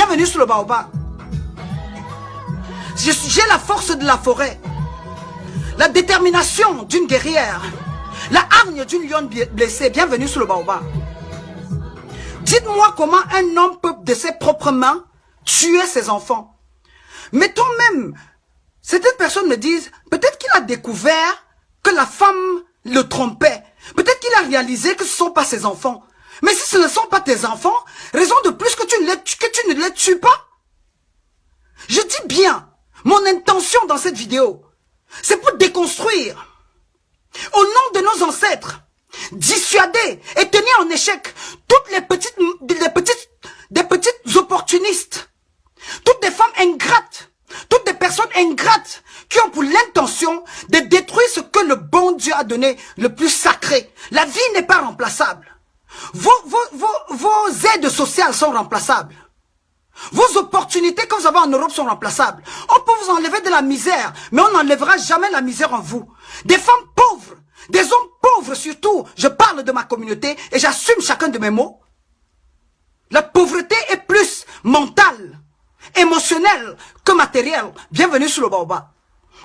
Bienvenue sur le baobab. J'ai la force de la forêt, la détermination d'une guerrière, la hargne d'une lionne blessée. Bienvenue sur le baobab. Dites-moi comment un homme peut de ses propres mains tuer ses enfants. Mettons même, certaines personnes me disent, peut-être qu'il a découvert que la femme le trompait. Peut-être qu'il a réalisé que ce ne sont pas ses enfants. Mais si ce ne sont pas tes enfants, raison de plus que tu ne les tues pas. Je dis bien, mon intention dans cette vidéo, c'est pour déconstruire, au nom de nos ancêtres, dissuader et tenir en échec toutes des petites opportunistes, toutes des femmes ingrates, toutes des personnes ingrates qui ont pour l'intention de détruire ce que le bon Dieu a donné le plus sacré. La vie n'est pas remplaçable. Vos aides sociales sont remplaçables. Vos opportunités que vous avez en Europe sont remplaçables. On peut vous enlever de la misère, mais on n'enlèvera jamais la misère en vous. Des femmes pauvres, des hommes pauvres surtout, je parle de ma communauté et j'assume chacun de mes mots. La pauvreté est plus mentale, émotionnelle que matérielle. Bienvenue sur le baobab.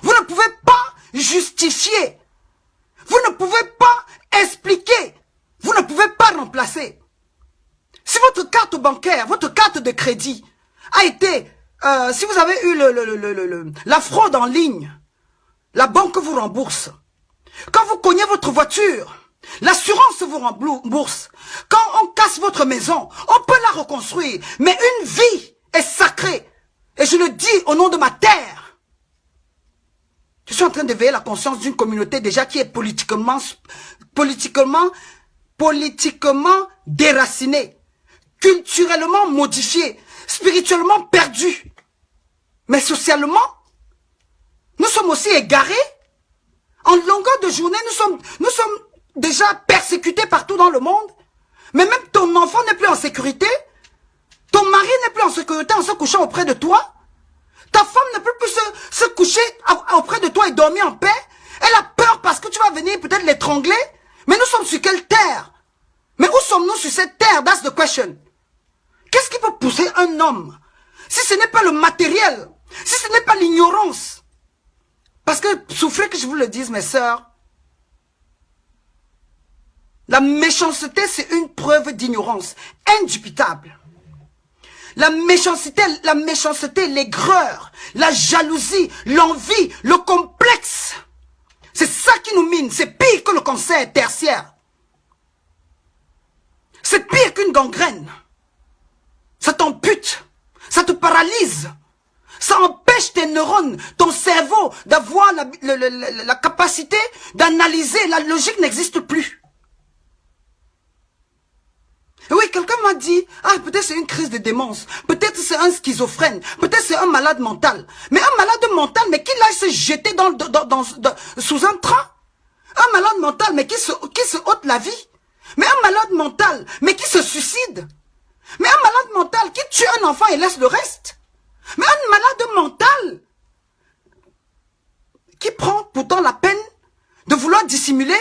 Vous ne pouvez pas justifier. Vous ne pouvez pas expliquer. Vous ne pouvez pas remplacer. Si votre carte bancaire, votre carte de crédit a été, si vous avez eu la fraude en ligne, la banque vous rembourse. Quand vous cognez votre voiture, l'assurance vous rembourse. Quand on casse votre maison, on peut la reconstruire. Mais une vie est sacrée. Et je le dis au nom de ma terre. Je suis en train d'éveiller la conscience d'une communauté déjà qui est politiquement déracinée, culturellement modifiée, spirituellement perdue. Mais socialement, nous sommes aussi égarés. En longueur de journée, nous sommes déjà persécutés partout dans le monde. Mais même ton enfant n'est plus en sécurité. Ton mari n'est plus en sécurité en se couchant auprès de toi. Ta femme ne peut plus se coucher auprès de toi et dormir en paix. Elle a peur parce que tu vas venir peut-être l'étrangler. Mais nous sommes sur quelle terre? Mais où sommes-nous sur cette terre? That's the question. Qu'est-ce qui peut pousser un homme? Si ce n'est pas le matériel, si ce n'est pas l'ignorance. Parce que, souffrez que je vous le dise, mes sœurs, la méchanceté, c'est une preuve d'ignorance indubitable. La méchanceté, l'aigreur, la jalousie, l'envie, le complexe. C'est ça qui nous mine. C'est pire que le cancer tertiaire. C'est pire qu'une gangrène. Ça t'ampute. Ça te paralyse. Ça empêche tes neurones, ton cerveau, d'avoir la capacité d'analyser. La logique n'existe plus. Et oui, quelqu'un m'a dit, ah, peut-être c'est une crise de démence, peut-être c'est un schizophrène, peut-être c'est un malade mental. Mais un malade mental, mais qui aille se jeter sous un train? Un malade mental, mais qui se ôte la vie? Mais un malade mental, mais qui se suicide? Mais un malade mental qui tue un enfant et laisse le reste? Mais un malade mental qui prend pourtant la peine de vouloir dissimuler?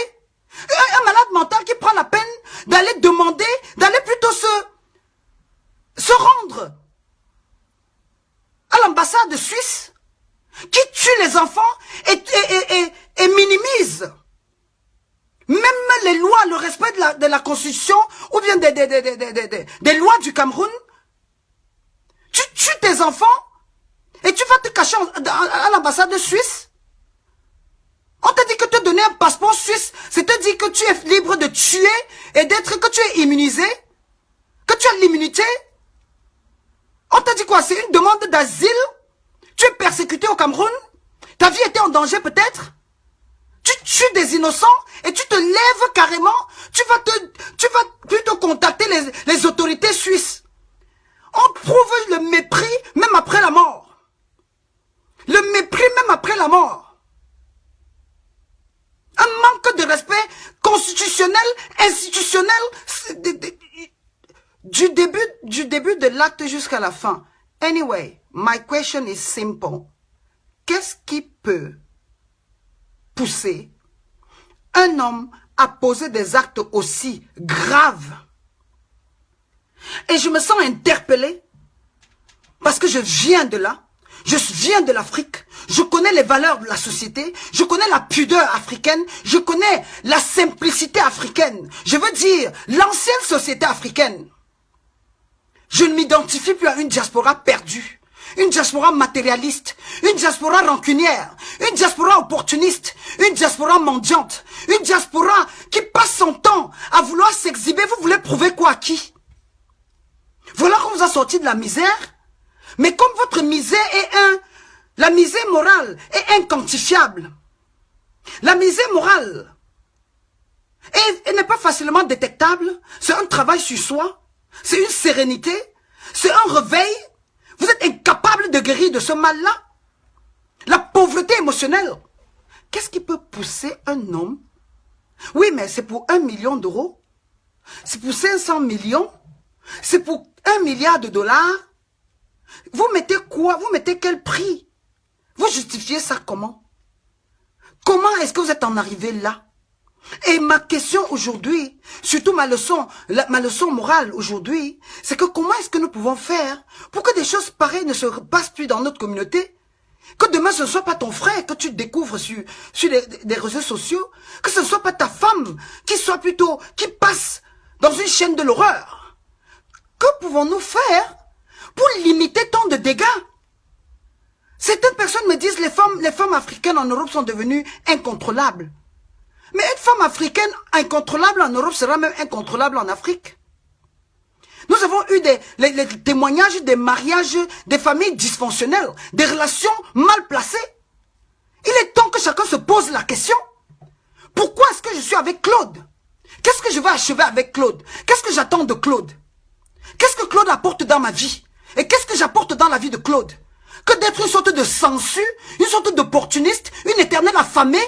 Un malade mental qui prend la peine d'aller demander, d'aller plutôt se rendre à l'ambassade de Suisse, qui tue les enfants et minimise même les lois, le respect de la Constitution ou bien des lois du Cameroun. Tu tues tes enfants et tu vas te cacher à l'ambassade de Suisse. On t'a dit que te donner un passeport suisse, c'est te dire que tu es libre de tuer et que tu es immunisé, que tu as l'immunité. On t'a dit quoi? C'est une demande d'asile? Tu es persécuté au Cameroun? Ta vie était en danger peut-être? Tu tues des innocents et tu te lèves carrément. Tu vas plutôt contacter les autorités suisses. On prouve le mépris même après la mort. Le mépris même après la mort. Un manque de respect constitutionnel, institutionnel, du début de l'acte jusqu'à la fin. Anyway, my question is simple. Qu'est-ce qui peut pousser un homme à poser des actes aussi graves? Et je me sens interpellée Parce que je viens de là. Je viens de l'Afrique. Je connais les valeurs de la société. Je connais la pudeur africaine. Je connais la simplicité africaine. Je veux dire, l'ancienne société africaine. Je ne m'identifie plus à une diaspora perdue. Une diaspora matérialiste. Une diaspora rancunière. Une diaspora opportuniste. Une diaspora mendiante. Une diaspora qui passe son temps à vouloir s'exhiber. Vous voulez prouver quoi à qui? Voilà qu'on vous a sorti de la misère. Mais comme votre misère est la misère morale est inquantifiable. La misère morale n'est pas facilement détectable. C'est un travail sur soi. C'est une sérénité. C'est un réveil. Vous êtes incapable de guérir de ce mal-là. La pauvreté émotionnelle. Qu'est-ce qui peut pousser un homme? Oui, mais c'est pour 1 million d'euros. C'est pour 500 millions. C'est pour 1 milliard de dollars. Vous mettez quoi? Vous mettez quel prix? Vous justifiez ça comment? Comment est-ce que vous êtes en arrivé là? Et ma question aujourd'hui, surtout ma leçon morale aujourd'hui, c'est que comment est-ce que nous pouvons faire pour que des choses pareilles ne se passent plus dans notre communauté? Que demain ce ne soit pas ton frère que tu découvres sur des réseaux sociaux, que ce ne soit pas ta femme qui passe dans une chaîne de l'horreur. Que pouvons-nous faire pour limiter tant de dégâts? Certaines personnes me disent les femmes africaines en Europe sont devenues incontrôlables. Mais une femme africaine incontrôlable en Europe sera même incontrôlable en Afrique. Nous avons eu les témoignages des mariages, des familles dysfonctionnelles, des relations mal placées. Il est temps que chacun se pose la question. Pourquoi est-ce que je suis avec Claude? Qu'est-ce que je vais achever avec Claude? Qu'est-ce que j'attends de Claude? Qu'est-ce que Claude apporte dans ma vie? Et qu'est-ce que j'apporte dans la vie de Claude? Que d'être une sorte de sensu, une sorte d'opportuniste, une éternelle affamée,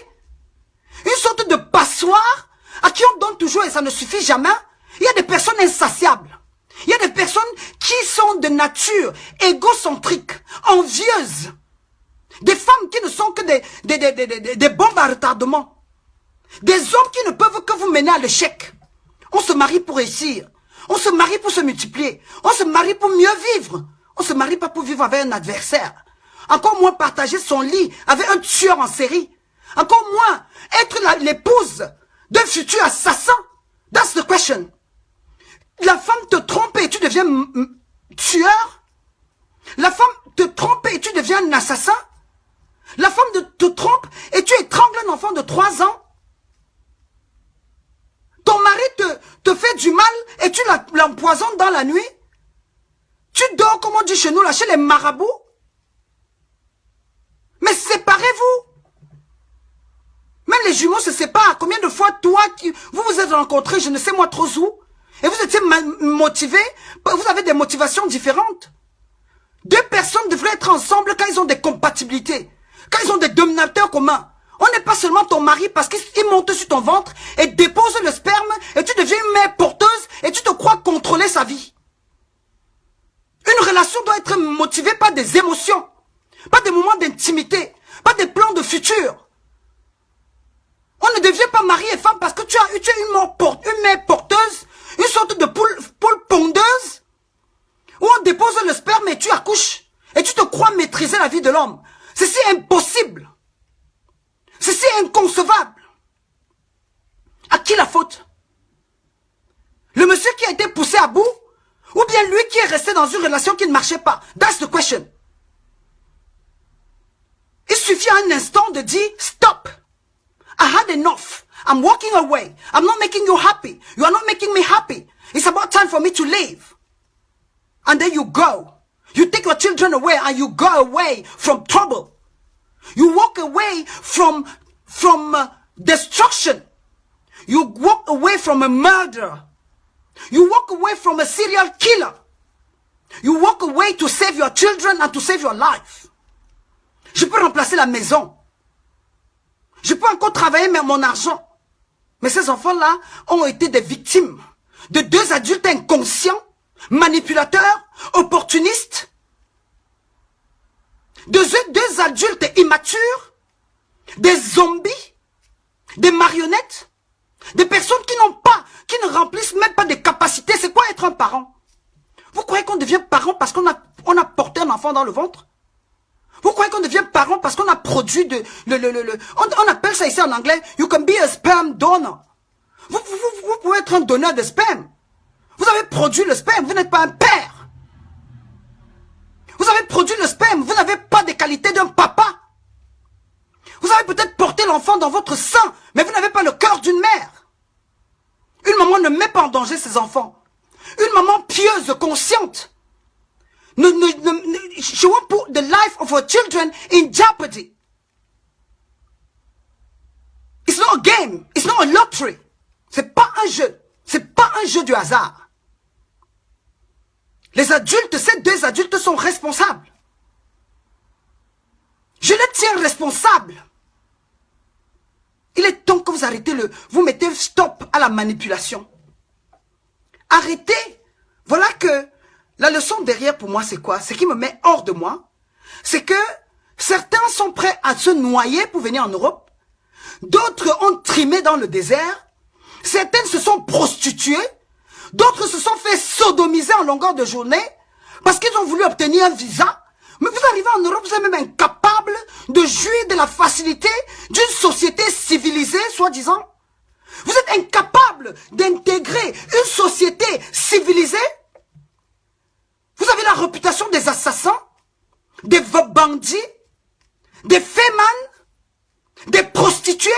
une sorte de passoire à qui on donne toujours et ça ne suffit jamais. Il y a des personnes insatiables. Il y a des personnes qui sont de nature égocentrique, envieuses. Des femmes qui ne sont que des bombes à retardement. Des hommes qui ne peuvent que vous mener à l'échec. On se marie pour réussir. On se marie pour se multiplier. On se marie pour mieux vivre. On ne se marie pas pour vivre avec un adversaire. Encore moins partager son lit avec un tueur en série. Encore moins être l'épouse d'un futur assassin. That's the question. La femme te trompe et tu deviens tueur. La femme te trompe et tu deviens un assassin. La femme te trompe et tu étrangles un enfant de 3 ans. Ton mari te fait du mal et tu l'empoisonnes dans la nuit. Tu dors, comme on dit chez nous, là, chez les marabouts. Mais séparez-vous. Même les jumeaux se séparent. Combien de fois, vous vous êtes rencontrés, je ne sais moi trop où, et vous étiez motivés, vous avez des motivations différentes. 2 personnes devraient être ensemble quand ils ont des compatibilités, quand ils ont des dominateurs communs. On n'est pas seulement ton mari parce qu'il monte sur ton ventre et dépose le sperme et tu deviens une mère porteuse et tu te crois contrôler sa vie. Une relation doit être motivée par des émotions, pas des moments d'intimité, pas des plans de futur. On ne devient pas mari et femme parce que tu es une mère porteuse, une sorte de poule pondeuse, où on dépose le sperme et tu accouches. Et tu te crois maîtriser la vie de l'homme. C'est si impossible. C'est si inconcevable. À qui la faute? Le monsieur qui a été poussé à bout? Ou bien lui qui est resté dans une relation qui ne marchait pas? That's the question. Il suffit à un instant de dire stop. I had enough. I'm walking away. I'm not making you happy. You are not making me happy. It's about time for me to leave. And then you go. You take your children away and you go away from trouble. You walk away from destruction. You walk away from a murderer. You walk away from a serial killer. You walk away to save your children and to save your life. Je peux remplacer la maison. Je peux encore travailler mon argent. Mais ces enfants-là ont été des victimes de 2 adultes inconscients, manipulateurs, opportunistes, de 2 adultes immatures, des zombies, des marionnettes, des personnes qui ne remplissent même pas des capacités. C'est quoi être un parent? Vous croyez qu'on devient parent parce qu'on on a porté un enfant dans le ventre? Vous croyez qu'on devient parent parce qu'on a produit on appelle ça ici en anglais, you can be a sperm donor. Vous pouvez être un donneur de sperme. Vous avez produit le sperme, vous n'êtes pas un père. Vous avez produit le sperme, vous n'avez pas des qualités d'un papa. Vous avez peut-être porté l'enfant dans votre sein, mais vous n'avez pas le cœur d'une mère. Une maman ne met pas en danger ses enfants. Une maman pieuse, consciente, she won't put the life of her children in jeopardy. It's not a game. It's not a lottery. C'est pas un jeu. C'est pas un jeu du hasard. Les adultes, ces deux adultes sont responsables. Je les tiens responsables. Il est temps que vous arrêtez vous mettez stop à la manipulation. Arrêtez. Voilà que la leçon derrière pour moi c'est quoi? Ce qui me met hors de moi, c'est que certains sont prêts à se noyer pour venir en Europe. D'autres ont trimé dans le désert. Certaines se sont prostituées. D'autres se sont fait sodomiser en longueur de journée parce qu'ils ont voulu obtenir un visa. Mais vous arrivez en Europe, vous êtes même incapable de jouir de la facilité d'une société civilisée, soi-disant. Vous êtes incapable d'intégrer une société civilisée. Vous avez la réputation des assassins, des bandits, des fémans, des prostituées.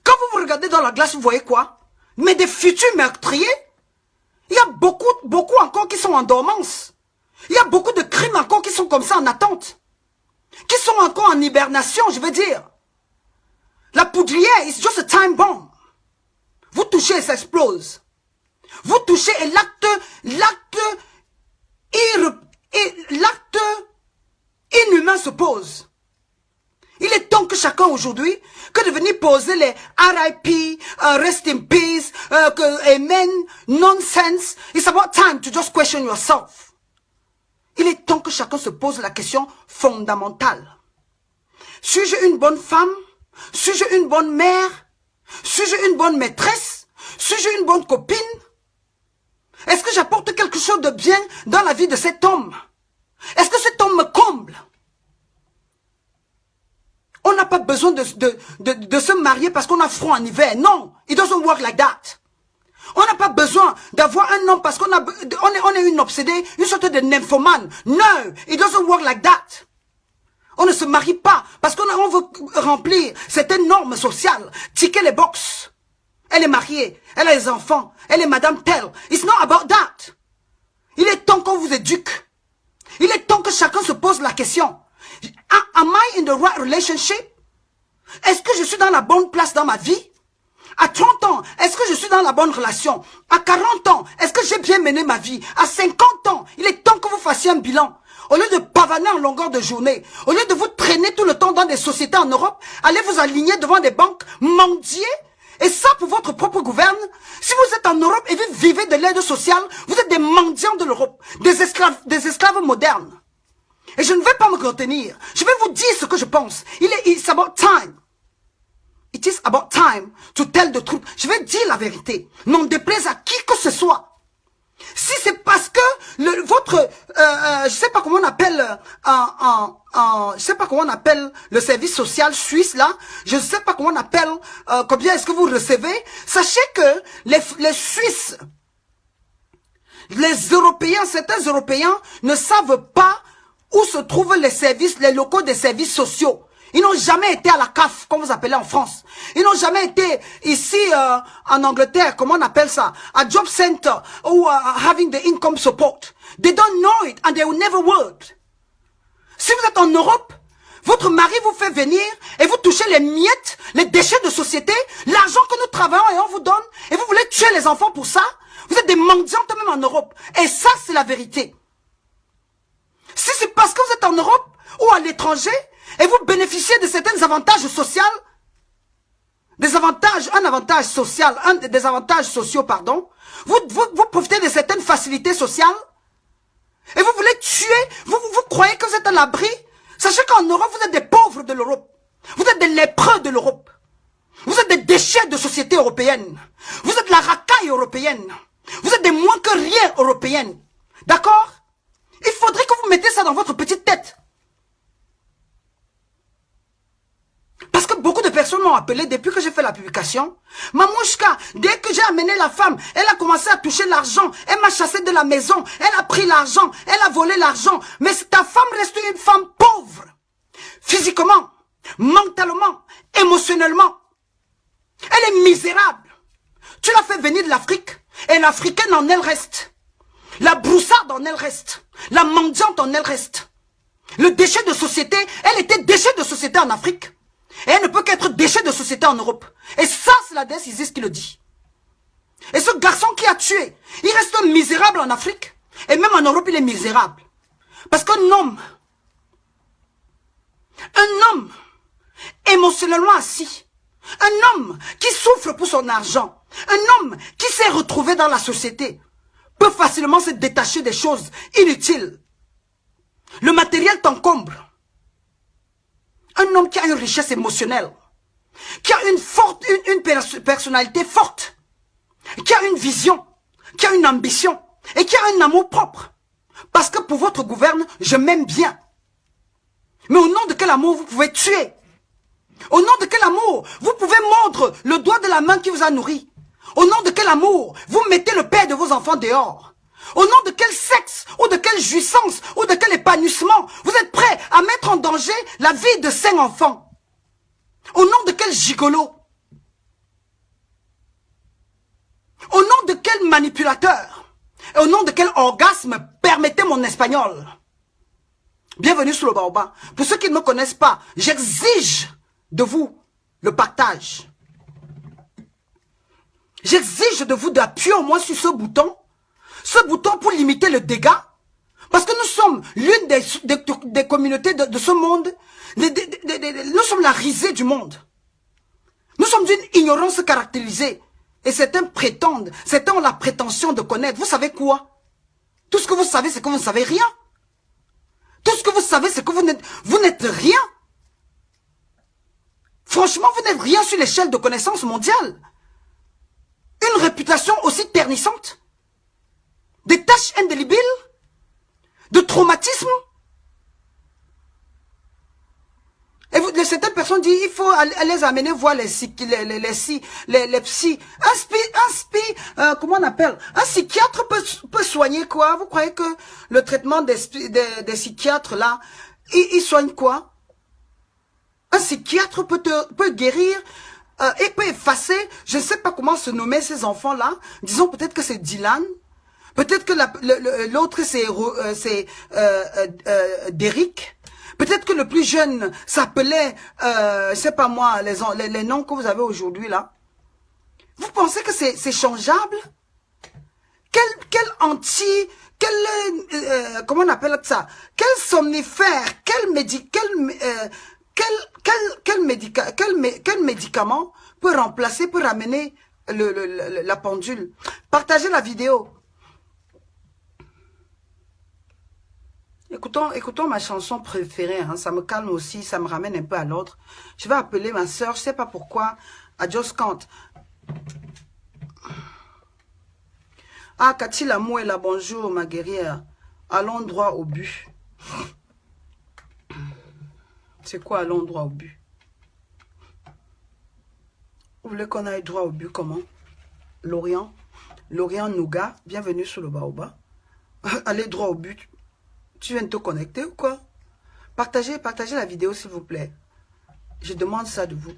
Quand vous vous regardez dans la glace, vous voyez quoi? Mais des futurs meurtriers. Il y a beaucoup encore qui sont en dormance. Il y a beaucoup de crimes encore qui sont comme ça en attente. Qui sont encore en hibernation, je veux dire. La poudrière, it's just a time bomb. Vous touchez et ça explose. Vous touchez et l'acte inhumain se pose. Il est temps que chacun aujourd'hui, que de venir poser les RIP, rest in peace, amen, nonsense. It's about time to just question yourself. Il est temps que chacun se pose la question fondamentale. Suis-je une bonne femme? Suis-je une bonne mère? Suis-je une bonne maîtresse? Suis-je une bonne copine? Est-ce que j'apporte quelque chose de bien dans la vie de cet homme? Est-ce que cet homme me comble? On n'a pas besoin de se marier parce qu'on a froid en hiver. Non, it doesn't work like that. On n'a pas besoin d'avoir un homme parce qu'on est une obsédée, une sorte de nymphomane. No, it doesn't work like that. On ne se marie pas parce qu'on veut remplir certaines normes sociales, ticker les box. Elle est mariée, elle a des enfants, elle est madame telle. It's not about that. Il est temps qu'on vous éduque. Il est temps que chacun se pose la question. Am I in the right relationship? Est-ce que je suis dans la bonne place dans ma vie? À 30 ans, est-ce que je suis dans la bonne relation? À 40 ans, est-ce que j'ai bien mené ma vie? À 50 ans, il est temps que vous fassiez un bilan. Au lieu de pavaner en longueur de journée, au lieu de vous traîner tout le temps dans des sociétés en Europe, allez vous aligner devant des banques, mendier, et ça pour votre propre gouverne. Si vous êtes en Europe et vous vivez de l'aide sociale, vous êtes des mendiants de l'Europe, des esclaves modernes. Et je ne vais pas me retenir. Je vais vous dire ce que je pense. It's about time. It is about time to tell the truth. Je vais dire la vérité. Non déplaise à qui que ce soit. Si c'est parce que je sais pas comment on appelle je sais pas comment on appelle le service social suisse là, je sais pas comment on appelle combien est-ce que vous recevez, sachez que les Suisses, les Européens, certains Européens ne savent pas où se trouvent les locaux des services sociaux. Ils n'ont jamais été à la CAF, comme vous appelez en France. Ils n'ont jamais été ici en Angleterre, comment on appelle ça, à Job Center ou having the income support. They don't know it and they will never would. Si vous êtes en Europe, votre mari vous fait venir et vous touchez les miettes, les déchets de société, l'argent que nous travaillons et on vous donne, et vous voulez tuer les enfants pour ça. Vous êtes des mendiantes même en Europe. Et ça, c'est la vérité. Si c'est parce que vous êtes en Europe ou à l'étranger et vous bénéficiez de certains avantages sociaux, des avantages sociaux, pardon, vous profitez de certaines facilités sociales et vous voulez tuer, vous croyez que vous êtes à l'abri. Sachez qu'en Europe, vous êtes des pauvres de l'Europe. Vous êtes des lépreux de l'Europe. Vous êtes des déchets de société européenne. Vous êtes la racaille européenne. Vous êtes des moins que rien européennes. D'accord? Il faudrait que vous mettez ça dans votre petite tête. Parce que beaucoup de personnes m'ont appelé depuis que j'ai fait la publication. Mamouchka, dès que j'ai amené la femme, elle a commencé à toucher l'argent. Elle m'a chassé de la maison. Elle a pris l'argent. Elle a volé l'argent. Mais ta femme reste une femme pauvre. Physiquement, mentalement, émotionnellement. Elle est misérable. Tu l'as fait venir de l'Afrique. Et l'Africaine en elle reste. La broussarde en elle reste. La mendiante en elle reste. Le déchet de société, elle était déchet de société en Afrique. Et elle ne peut qu'être déchet de société en Europe. Et ça, c'est la déesse Isis qui le dit. Et ce garçon qui a tué, il reste misérable en Afrique. Et même en Europe, il est misérable. Parce qu'un homme émotionnellement assis, un homme qui souffre pour son argent, un homme qui s'est retrouvé dans la société, peut facilement se détacher des choses inutiles. Le matériel t'encombre. Un homme qui a une richesse émotionnelle, qui a une personnalité forte, qui a une vision, qui a une ambition et qui a un amour propre. Parce que pour votre gouverne, je m'aime bien. Mais au nom de quel amour vous pouvez tuer? Au nom de quel amour vous pouvez mordre le doigt de la main qui vous a nourri? Au nom de quel amour vous mettez le père de vos enfants dehors? Au nom de quel sexe, ou de quelle jouissance, ou de quel épanouissement vous êtes prêt à mettre en danger la vie de 5 enfants? Au nom de quel gigolo? Au nom de quel manipulateur? Et au nom de quel orgasme? Permettez mon espagnol. Bienvenue sur le baobab. Pour ceux qui ne me connaissent pas, j'exige de vous le partage. J'exige de vous d'appuyer au moins sur ce bouton. Ce bouton pour limiter le dégât. Parce que nous sommes l'une des communautés de ce monde. Nous sommes la risée du monde. Nous sommes d'une ignorance caractérisée. Et certains prétendent, certains ont la prétention de connaître. Vous savez quoi? Tout ce que vous savez, c'est que vous ne savez rien. Tout ce que vous savez, c'est que vous n'êtes rien. Franchement, vous n'êtes rien sur l'échelle de connaissance mondiale. Une réputation aussi ternissante. Des taches indélébiles, de traumatisme. Et certaines personnes disent, il faut les amener voir les psy. Comment on appelle? Un psychiatre peut soigner quoi? Vous croyez que le traitement des psychiatres là, il soigne quoi? Un psychiatre peut guérir, et peut effacer, je ne sais pas comment se nommer ces enfants là. Disons peut-être que c'est Dylan. Peut-être que l'autre c'est Derrick. Peut-être que le plus jeune s'appelait, c'est pas moi, les noms que vous avez aujourd'hui là. Vous pensez que c'est changeable? Comment on appelle ça? Quel somnifère, quel médicament peut remplacer, peut ramener la pendule? Partagez la vidéo. Écoutons ma chanson préférée, hein. Ça me calme aussi, ça me ramène un peu à l'ordre. Je vais appeler ma soeur, je ne sais pas pourquoi, à Just Count. Ah, Cathy Lamouela, bonjour ma guerrière. Allons droit au but. C'est quoi allons droit au but? Vous voulez qu'on aille droit au but comment? Lorient Nougat, bienvenue sur le baobab. Allez droit au but. Tu viens de te connecter ou quoi? Partagez la vidéo s'il vous plaît. Je demande ça de vous.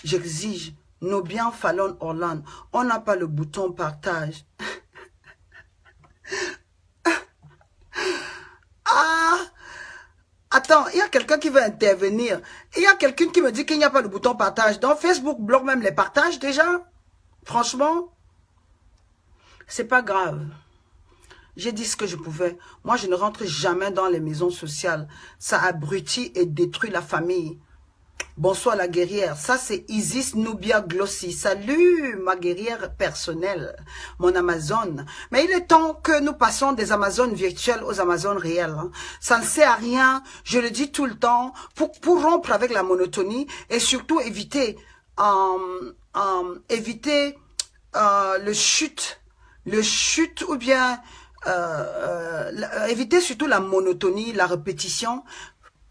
J'exige. Nobian Fallon Orlan. On n'a pas le bouton partage. Ah! Attends, il y a quelqu'un qui veut intervenir. Il y a quelqu'un qui me dit qu'il n'y a pas le bouton partage. Donc Facebook bloque même les partages déjà. Franchement, c'est pas grave. J'ai dit ce que je pouvais. Moi, je ne rentre jamais dans les maisons sociales. Ça abrutit et détruit la famille. Bonsoir la guerrière. Ça, c'est Isis Nubia Glossy. Salut ma guerrière personnelle, mon Amazon. Mais il est temps que nous passions des Amazones virtuelles aux Amazones réelles. Hein. Ça ne sert à rien, je le dis tout le temps, pour rompre avec la monotonie et surtout éviter, le chute ou bien éviter surtout la monotonie, la répétition.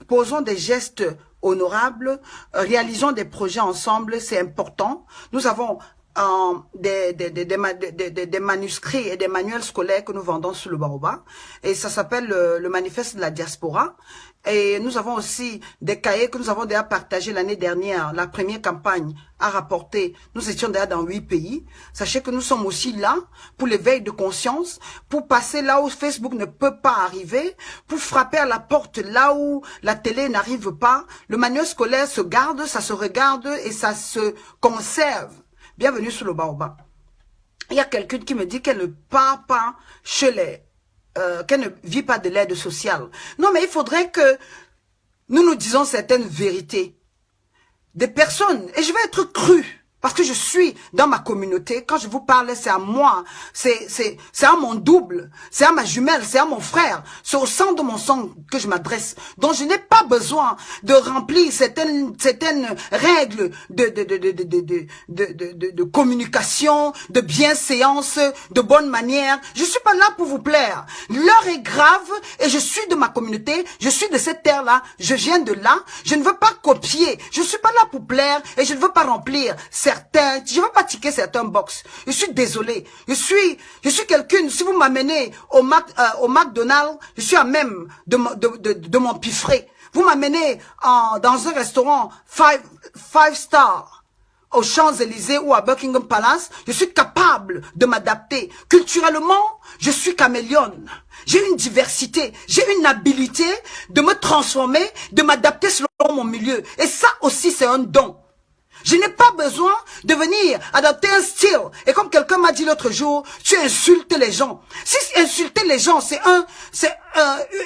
Posons des gestes honorables, réalisons des projets ensemble, c'est important. Nous avons des manuscrits et des manuels scolaires que nous vendons sur le Baobab. Et ça s'appelle le manifeste de la diaspora. Et nous avons aussi des cahiers que nous avons déjà partagés l'année dernière. La première campagne a rapporté, nous étions déjà dans 8 pays. Sachez que nous sommes aussi là pour l'éveil de conscience, pour passer là où Facebook ne peut pas arriver, pour frapper à la porte là où la télé n'arrive pas. Le manuel scolaire se garde, ça se regarde et ça se conserve. Bienvenue sur le Baobab. Il y a quelqu'un qui me dit qu'elle ne part pas chez qu'elle ne vit pas de l'aide sociale. Non, mais il faudrait que nous nous disons certaines vérités. Des personnes, et je vais être cru, parce que je suis dans ma communauté. Quand je vous parle, c'est à moi, c'est à mon double, c'est à ma jumelle, c'est à mon frère. C'est au sang de mon sang que je m'adresse. Donc je n'ai pas besoin de remplir certaines règles de communication, de bienséance, de bonne manière. Je suis pas là pour vous plaire. L'heure est grave et je suis de ma communauté, je suis de cette terre-là, je viens de là. Je ne veux pas copier, je suis pas là pour plaire et je ne veux pas remplir je ne veux pas ticker certains box. Je suis désolé. Je suis quelqu'un, si vous m'amenez au McDonald's, je suis à même de m'empiffrer. Vous m'amenez dans un restaurant five star aux Champs-Élysées ou à Buckingham Palace, je suis capable de m'adapter. Culturellement, je suis caméléone. J'ai une diversité, j'ai une habilité de me transformer, de m'adapter selon mon milieu. Et ça aussi, c'est un don. Je n'ai pas besoin de venir adopter un style. Et comme quelqu'un m'a dit l'autre jour, tu insultes les gens. Si insulter les gens, c'est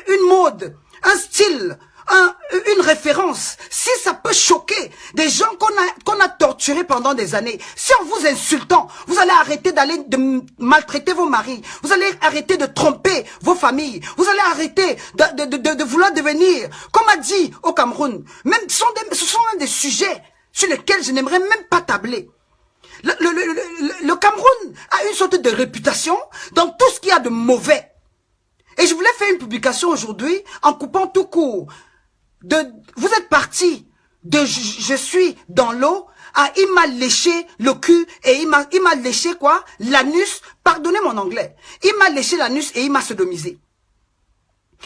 une mode, un style, une référence, si ça peut choquer des gens qu'on a torturés pendant des années, si en vous insultant, vous allez arrêter de maltraiter vos maris, vous allez arrêter de tromper vos familles, vous allez arrêter de vouloir devenir, comme a dit au Cameroun, même ce sont des sujets sur lesquels je n'aimerais même pas tabler. Le Cameroun a une sorte de réputation dans tout ce qu'il y a de mauvais. Et je voulais faire une publication aujourd'hui en coupant tout court. Vous êtes parti de je suis dans l'eau à il m'a léché le cul et il m'a léché quoi? L'anus, pardonnez mon anglais. Il m'a léché l'anus et il m'a sodomisé.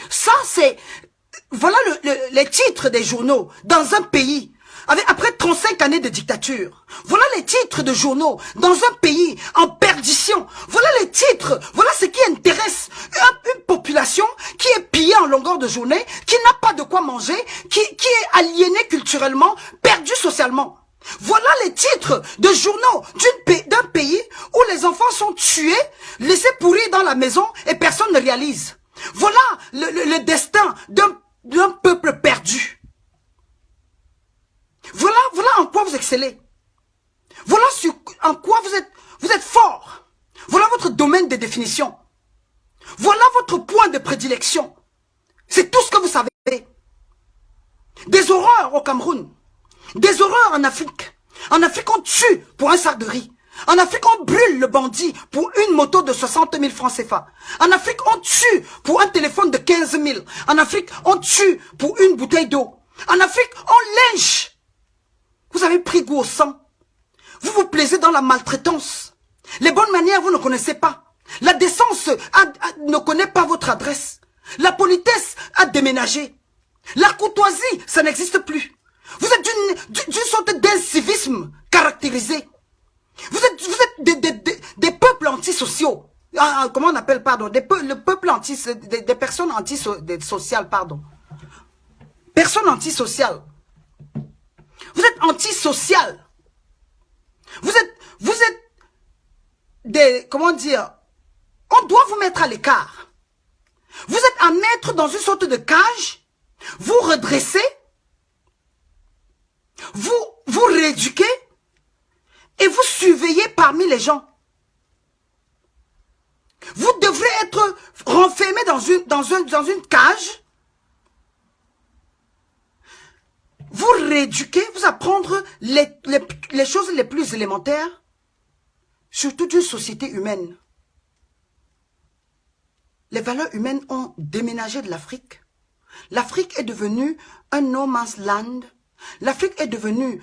Ça c'est, voilà les titres des journaux dans un pays. Après 35 années de dictature, voilà les titres de journaux dans un pays en perdition. Voilà les titres, voilà ce qui intéresse une population qui est pillée en longueur de journée, qui n'a pas de quoi manger, qui est aliénée culturellement, perdue socialement. Voilà les titres de journaux d'un pays où les enfants sont tués, laissés pourrir dans la maison et personne ne réalise. Voilà le destin d'un peuple perdu. Voilà en quoi vous excellez. Voilà en quoi vous êtes fort. Voilà votre domaine de définition. Voilà votre point de prédilection. C'est tout ce que vous savez. Des horreurs au Cameroun. Des horreurs en Afrique. En Afrique, on tue pour un sac de riz. En Afrique, on brûle le bandit pour une moto de 60 000 francs CFA. En Afrique, on tue pour un téléphone de 15 000. En Afrique, on tue pour une bouteille d'eau. En Afrique, on lynche. Vous avez pris goût au sang. Vous vous plaisez dans la maltraitance. Les bonnes manières, vous ne connaissez pas. La décence ne connaît pas votre adresse. La politesse a déménagé. La courtoisie, ça n'existe plus. Vous êtes d'une sorte d'incivisme caractérisé. Vous êtes des peuples antisociaux. Comment on appelle, pardon, des personnes antisociales, pardon. Personnes antisociales. Vous êtes antisocial. Vous êtes des, comment dire, on doit vous mettre à l'écart. Vous êtes à mettre dans une sorte de cage, vous redressez, vous rééduquez et vous surveillez parmi les gens. Vous devrez être renfermé dans une cage. Vous rééduquer, vous apprendre les choses les plus élémentaires, surtout d'une société humaine. les valeurs humaines ont déménagé de l'Afrique. L'Afrique est devenue un no man's land. L'Afrique est devenue,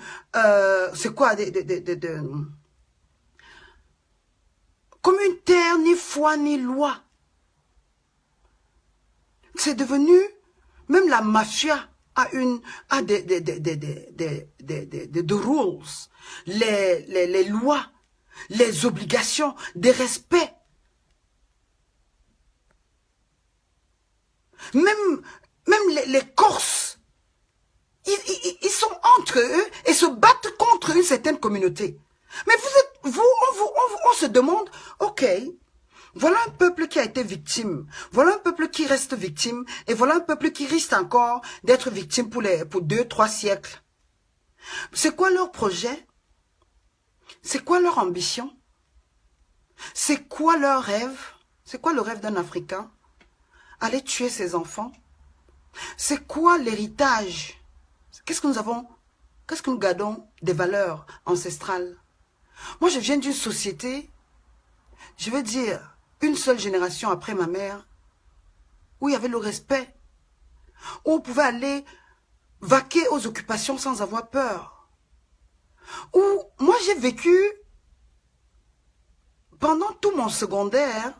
c'est quoi, comme une terre, ni foi, ni loi. C'est devenu, même la mafia a des rules, les lois, les obligations, des respects. Même les Corses, ils sont entre eux et se battent contre une certaine communauté. Mais on se demande, ok, voilà un peuple qui a été victime, voilà un peuple qui reste victime, et voilà un peuple qui risque encore d'être victime pour 2-3 siècles. C'est quoi leur projet? C'est quoi leur ambition? C'est quoi leur rêve? C'est quoi le rêve d'un Africain? Aller tuer ses enfants? C'est quoi l'héritage? Qu'est-ce que nous avons? Qu'est-ce que nous gardons des valeurs ancestrales? Moi, je viens d'une société, je veux dire, une seule génération après ma mère, où il y avait le respect, où on pouvait aller vaquer aux occupations sans avoir peur. Où moi, j'ai vécu, pendant tout mon secondaire,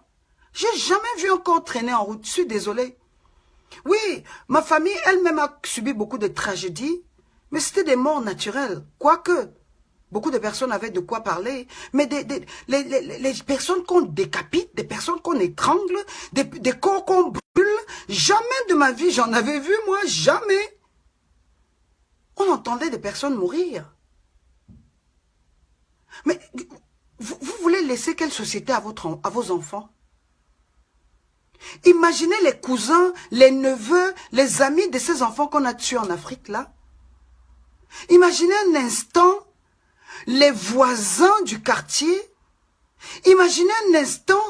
j'ai jamais vu un corps traîner en route, je suis désolée. Oui, ma famille elle-même a subi beaucoup de tragédies, mais c'était des morts naturelles, quoique. Beaucoup de personnes avaient de quoi parler, mais les personnes qu'on décapite, des personnes qu'on étrangle, des corps qu'on brûle, jamais de ma vie j'en avais vu, moi, jamais. On entendait des personnes mourir. Mais vous voulez laisser quelle société à vos enfants? Imaginez les cousins, les neveux, les amis de ces enfants qu'on a tués en Afrique, là. Imaginez un instant les voisins du quartier. Imaginez un instant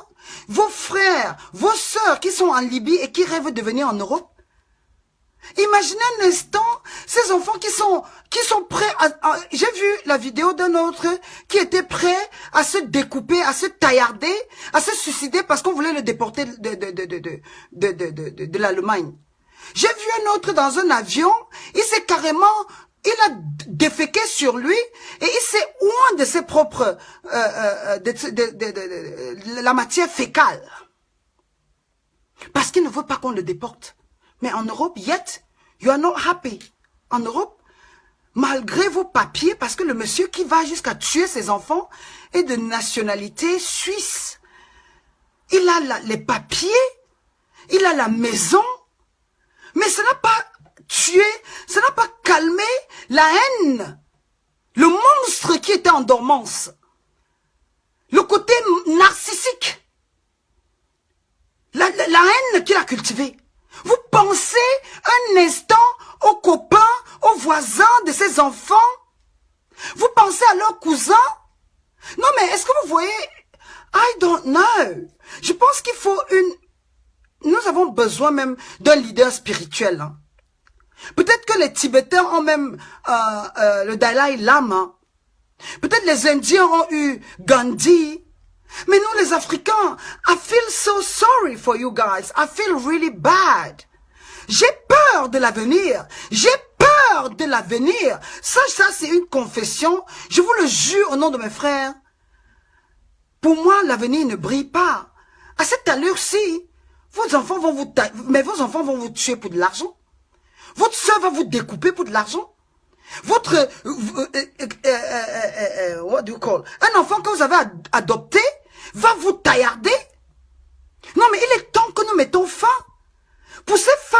vos frères, vos sœurs qui sont en Libye et qui rêvent de venir en Europe. Imaginez un instant ces enfants qui sont prêts à... J'ai vu la vidéo d'un autre qui était prêt à se découper, à se taillarder, à se suicider parce qu'on voulait le déporter de l'Allemagne. J'ai vu un autre dans un avion, il s'est carrément... Il a déféqué sur lui et il s'est oint de ses propres... la matière fécale. Parce qu'il ne veut pas qu'on le déporte. Mais en Europe, yet, you are not happy. En Europe, malgré vos papiers, parce que le monsieur qui va jusqu'à tuer ses enfants est de nationalité suisse. Il a les papiers, il a la maison, mais ça n'a pas tué, ça n'a pas calmé la haine, le monstre qui était en dormance, le côté narcissique, la haine qu'il a cultivée. Vous pensez un instant aux copains, aux voisins de ces enfants? Vous pensez à leurs cousins? Non, mais est-ce que vous voyez? I don't know. Je pense qu'il faut Nous avons besoin même d'un leader spirituel. Hein. Peut-être que les Tibétains ont même le Dalai Lama. Peut-être les Indiens ont eu Gandhi. Mais nous, les Africains, I feel so sorry for you guys. I feel really bad. J'ai peur de l'avenir. J'ai peur de l'avenir. Ça c'est une confession. Je vous le jure au nom de mes frères. Pour moi, l'avenir ne brille pas. À cette allure-ci, vos enfants vont vous tuer pour de l'argent. Votre soeur va vous découper pour de l'argent. Votre, what do you call? Un enfant que vous avez adopté va vous taillarder. Non, mais il est temps que nous mettons fin. Pour ces femmes,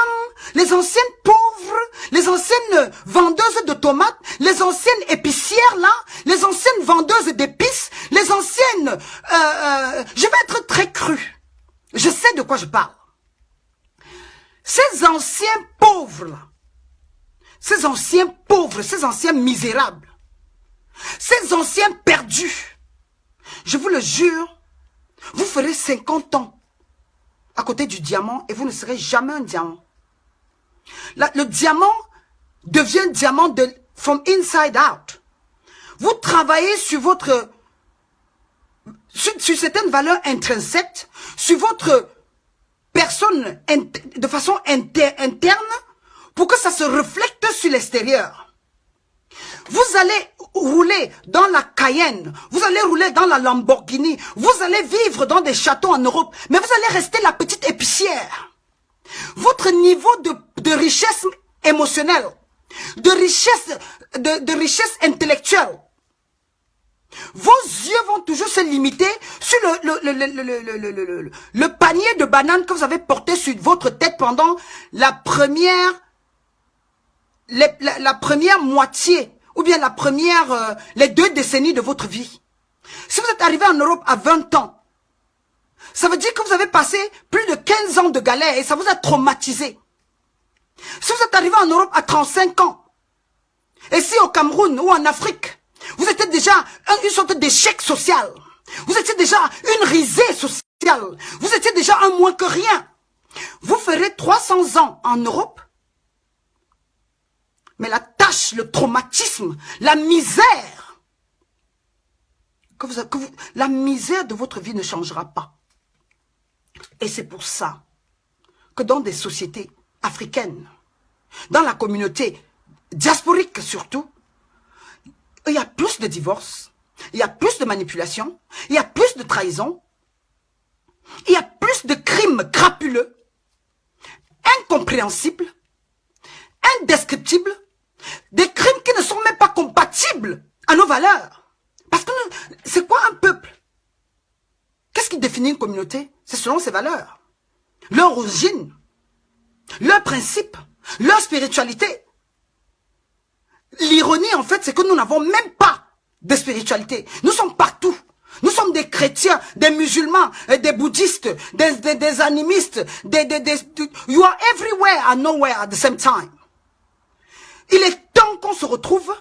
les anciennes pauvres, les anciennes vendeuses de tomates, les anciennes épicières là, les anciennes vendeuses d'épices, les anciennes... je vais être très cru. Je sais de quoi je parle. Ces anciens pauvres là, ces anciens misérables, ces anciens perdus, je vous le jure, vous ferez 50 ans à côté du diamant et vous ne serez jamais un diamant. Le diamant devient diamant from inside out. Vous travaillez sur sur certaines valeurs intrinsèques, sur votre personnes de façon interne pour que ça se reflète sur l'extérieur. Vous allez rouler dans la Cayenne, vous allez rouler dans la Lamborghini, vous allez vivre dans des châteaux en Europe, mais vous allez rester la petite épicière. Votre niveau de richesse émotionnelle, de richesse intellectuelle, vos yeux vont toujours se limiter sur le panier de bananes que vous avez porté sur votre tête pendant la première moitié, ou bien les 2 décennies de votre vie. Si vous êtes arrivé en Europe à 20 ans, ça veut dire que vous avez passé plus de 15 ans de galère et ça vous a traumatisé. Si vous êtes arrivé en Europe à 35 ans, et si au Cameroun ou en Afrique, vous étiez déjà une sorte d'échec social, vous étiez déjà une risée sociale, vous étiez déjà un moins que rien, vous ferez 300 ans en Europe, mais la tâche, le traumatisme, la misère, la misère de votre vie ne changera pas. Et c'est pour ça que dans des sociétés africaines, dans la communauté diasporique surtout, il y a plus de divorces, il y a plus de manipulation, il y a plus de trahison, il y a plus de crimes crapuleux, incompréhensibles, indescriptibles, des crimes qui ne sont même pas compatibles à nos valeurs. Parce que c'est quoi un peuple? Qu'est-ce qui définit une communauté? C'est selon ses valeurs, leur origine, leurs principes, leur spiritualité. L'ironie, en fait, c'est que nous n'avons même pas de spiritualité. Nous sommes partout. Nous sommes des chrétiens, des musulmans, des bouddhistes, des animistes, you are everywhere and nowhere at the same time. Il est temps qu'on se retrouve.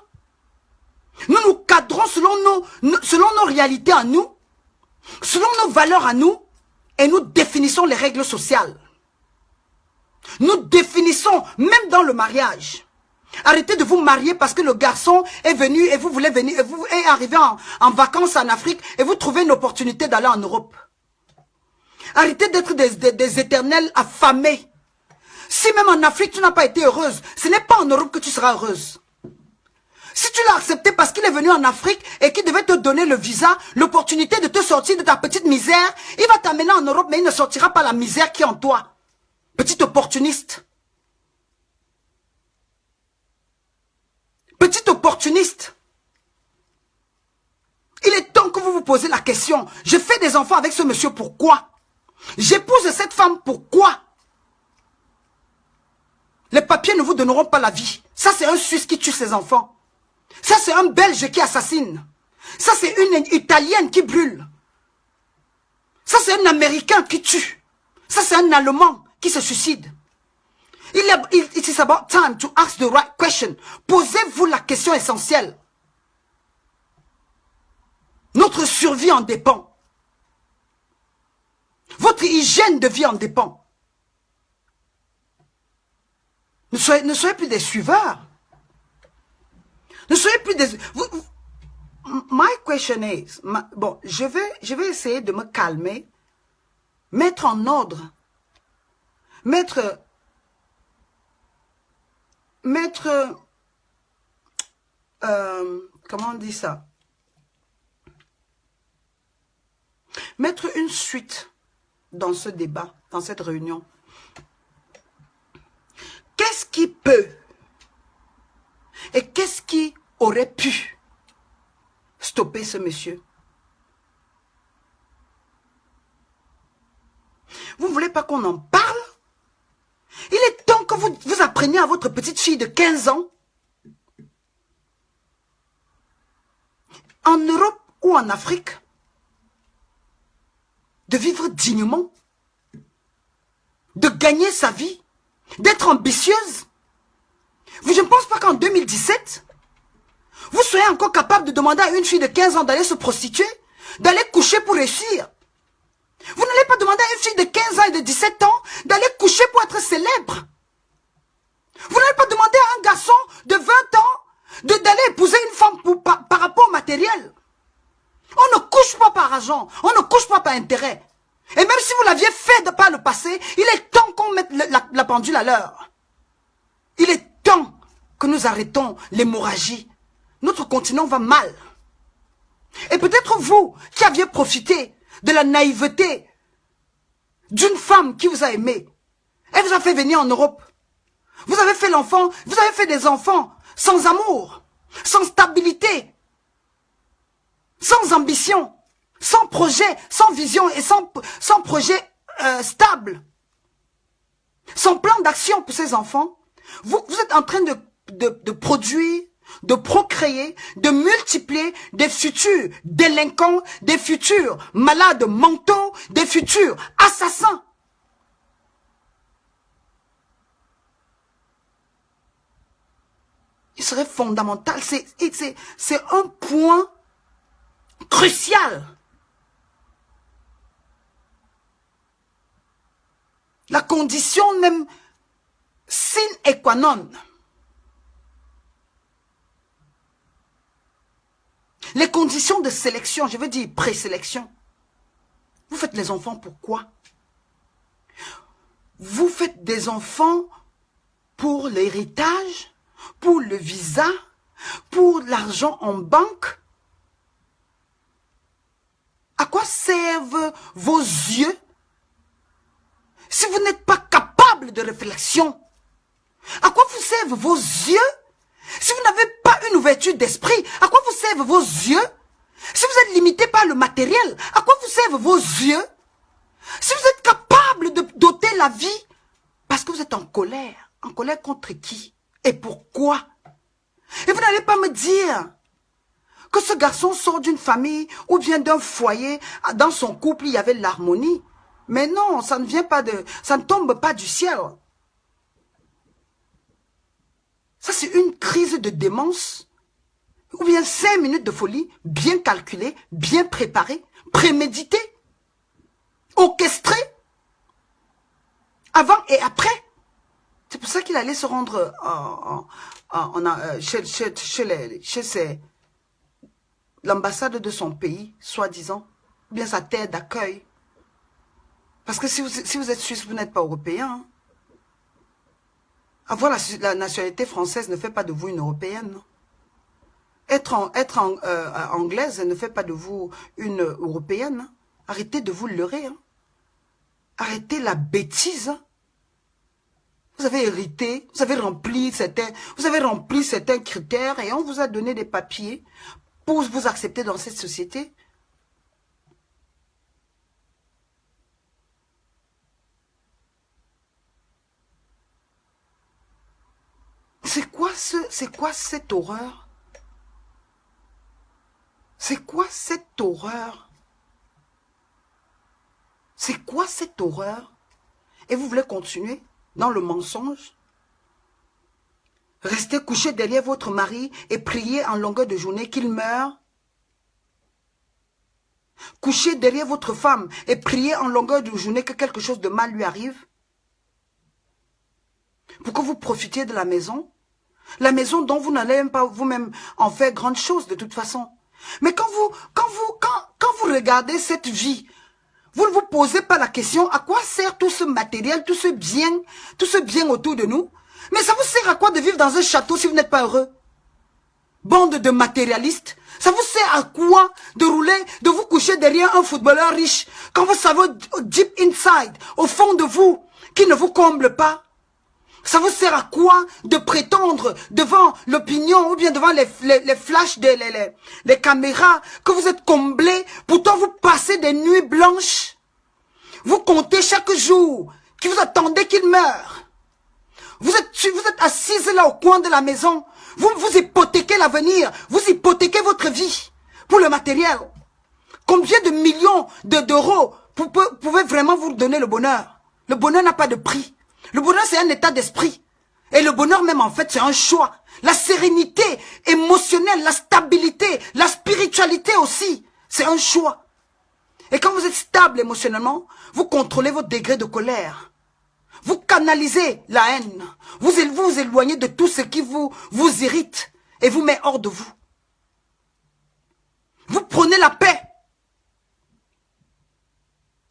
Nous nous cadrons selon nos réalités à nous, selon nos valeurs à nous, et nous définissons les règles sociales. Nous définissons, même dans le mariage. Arrêtez de vous marier parce que le garçon est venu et vous voulez venir, et vous êtes arrivé en vacances en Afrique et vous trouvez une opportunité d'aller en Europe. Arrêtez d'être des éternels affamés. Si même en Afrique tu n'as pas été heureuse, ce n'est pas en Europe que tu seras heureuse. Si tu l'as accepté parce qu'il est venu en Afrique et qu'il devait te donner le visa, l'opportunité de te sortir de ta petite misère, il va t'amener en Europe mais il ne sortira pas la misère qui est en toi. Petit opportuniste. Petit opportuniste. Il est temps que vous vous posez la question. Je fais des enfants avec ce monsieur, pourquoi? J'épouse cette femme, pourquoi? Les papiers ne vous donneront pas la vie. Ça, c'est un Suisse qui tue ses enfants. Ça, c'est un Belge qui assassine. Ça, c'est une Italienne qui brûle. Ça, c'est un Américain qui tue. Ça, c'est un Allemand qui se suicide. It is about time to ask the right question. Posez-vous la question essentielle. Notre survie en dépend. Votre hygiène de vie en dépend. Ne soyez plus des suiveurs. Ne soyez plus des... My question is... Bon, je vais essayer de me calmer. Mettre en ordre. Comment on dit ça? Mettre une suite dans ce débat, dans cette réunion. Qu'est-ce qui peut et qu'est-ce qui aurait pu stopper ce monsieur? Vous ne voulez pas qu'on en parle? Il est temps que vous appreniez à votre petite fille de 15 ans, en Europe ou en Afrique, de vivre dignement, de gagner sa vie, d'être ambitieuse. Je ne pense pas qu'en 2017, vous soyez encore capable de demander à une fille de 15 ans d'aller se prostituer, d'aller coucher pour réussir. Vous n'allez pas demander à une fille de 15 ans et de 17 ans d'aller coucher pour être célèbre. Vous n'allez pas demander à un garçon de 20 ans d'aller épouser une femme par rapport au matériel. On ne couche pas par argent, on ne couche pas par intérêt. Et même si vous l'aviez fait de par le passé, il est temps qu'on mette la pendule à l'heure. Il est temps que nous arrêtons l'hémorragie. Notre continent va mal. Et peut-être vous qui aviez profité de la naïveté d'une femme qui vous a aimé, elle vous a fait venir en Europe. Vous avez fait l'enfant, vous avez fait des enfants sans amour, sans stabilité, sans ambition, sans projet, sans vision et sans projet stable, sans plan d'action pour ces enfants. Vous êtes en train de produire, de procréer, de multiplier des futurs délinquants, des futurs malades mentaux, des futurs assassins. Il serait fondamental, c'est un point crucial. La condition même sine qua non. Les conditions de sélection, je veux dire présélection. Vous faites les enfants pourquoi? Vous faites des enfants pour l'héritage, pour le visa, pour l'argent en banque. À quoi servent vos yeux si vous n'êtes pas capable de réflexion? À quoi vous servent vos yeux si vous n'avez pas une ouverture d'esprit? À quoi vous servent vos yeux si vous êtes limité par le matériel? À quoi vous servent vos yeux si vous êtes capable de doter la vie? Parce que vous êtes en colère. En colère contre qui? Et pourquoi? Et vous n'allez pas me dire que ce garçon sort d'une famille ou bien d'un foyer, dans son couple il y avait l'harmonie. Mais non, ça ne vient pas ça ne tombe pas du ciel. Ça c'est une crise de démence. Ou bien 5 minutes de folie, bien calculée, bien préparée, préméditée, orchestrée, avant et après. C'est pour ça qu'il allait se rendre chez l'ambassade de son pays, soi-disant, ou bien sa terre d'accueil. Parce que si vous êtes suisse, vous n'êtes pas européen. Avoir la nationalité française ne fait pas de vous une européenne. Être anglaise ne fait pas de vous une européenne. Arrêtez de vous leurrer. Arrêtez la bêtise. Vous avez hérité, vous avez rempli certains critères et on vous a donné des papiers pour vous accepter dans cette société. C'est quoi cette horreur? C'est quoi cette horreur? C'est quoi cette horreur? Et vous voulez continuer dans le mensonge? Restez couché derrière votre mari et prier en longueur de journée qu'il meure? Coucher derrière votre femme et prier en longueur de journée que quelque chose de mal lui arrive? Pour que vous profitiez de la maison? La maison dont vous n'allez même pas vous-même en faire grande chose de toute façon. Mais quand vous regardez cette vie, vous ne vous posez pas la question à quoi sert tout ce matériel, tout ce bien autour de nous? Mais ça vous sert à quoi de vivre dans un château si vous n'êtes pas heureux? Bande de matérialistes. Ça vous sert à quoi de rouler, de vous coucher derrière un footballeur riche quand vous savez deep inside, au fond de vous, qui ne vous comble pas? Ça vous sert à quoi de prétendre devant l'opinion ou bien devant les flashs, les caméras que vous êtes comblés, pourtant vous passez des nuits blanches? Vous comptez chaque jour que vous attendez qu'il meure. Vous êtes assises là au coin de la maison. Vous hypothéquez l'avenir. Vous hypothéquez votre vie pour le matériel. Combien de millions d'euros pouvez vraiment vous donner le bonheur? Le bonheur n'a pas de prix. Le bonheur, c'est un état d'esprit. Et le bonheur même, en fait, c'est un choix. La sérénité émotionnelle, la stabilité, la spiritualité aussi, c'est un choix. Et quand vous êtes stable émotionnellement, vous contrôlez votre degré de colère. Vous canalisez la haine. Vous vous éloignez de tout ce qui vous irrite et vous met hors de vous. Vous prenez la paix.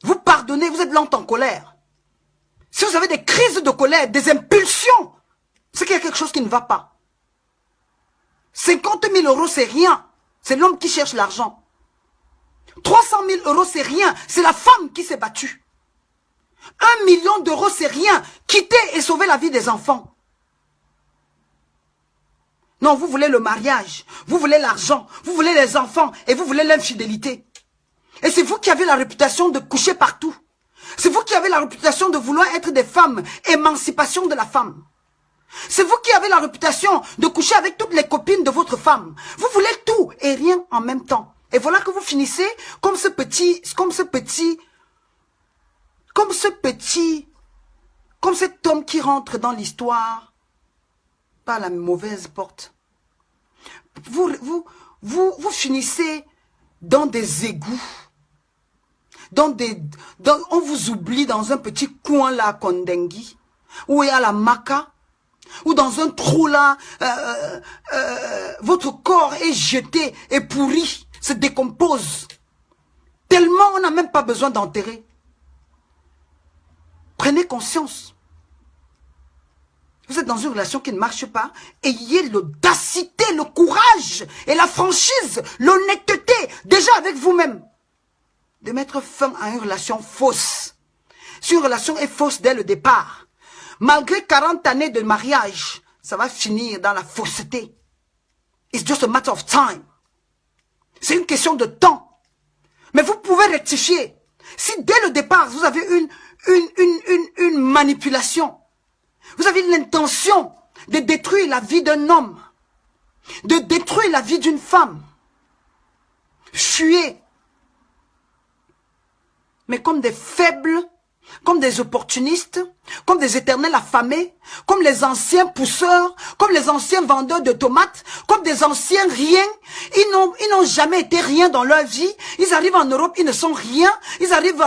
Vous pardonnez violente en colère, si vous avez des crises de colère, des impulsions, c'est qu'il y a quelque chose qui ne va pas. 50 000 euros, c'est rien. C'est l'homme qui cherche l'argent. 300 000 euros, c'est rien. C'est la femme qui s'est battue. 1 million d'euros, c'est rien. Quitter et sauver la vie des enfants. Non, vous voulez le mariage, vous voulez l'argent, vous voulez les enfants et vous voulez l'infidélité. Et c'est vous qui avez la réputation de coucher partout. C'est vous qui avez la réputation de vouloir être des femmes, émancipation de la femme. C'est vous qui avez la réputation de coucher avec toutes les copines de votre femme. Vous voulez tout et rien en même temps. Et voilà que vous finissez comme cet homme qui rentre dans l'histoire par la mauvaise porte. Vous finissez dans des égouts. On vous oublie dans un petit coin là à Kondengui, où il y a la maca, ou dans un trou là, votre corps est jeté, est pourri, se décompose. Tellement on n'a même pas besoin d'enterrer. Prenez conscience. Vous êtes dans une relation qui ne marche pas. Ayez l'audacité, le courage et la franchise, l'honnêteté, déjà avec vous-même, de mettre fin à une relation fausse. Si une relation est fausse dès le départ, malgré 40 années de mariage, ça va finir dans la fausseté. It's just a matter of time. C'est une question de temps. Mais vous pouvez rectifier. Si dès le départ, vous avez une manipulation, vous avez l'intention de détruire la vie d'un homme, de détruire la vie d'une femme, fuyez. Mais comme des faibles, comme des opportunistes, comme des éternels affamés, comme les anciens pousseurs, comme les anciens vendeurs de tomates, comme des anciens riens. Ils n'ont jamais été rien dans leur vie. Ils arrivent en Europe, ils ne sont rien. Ils arrivent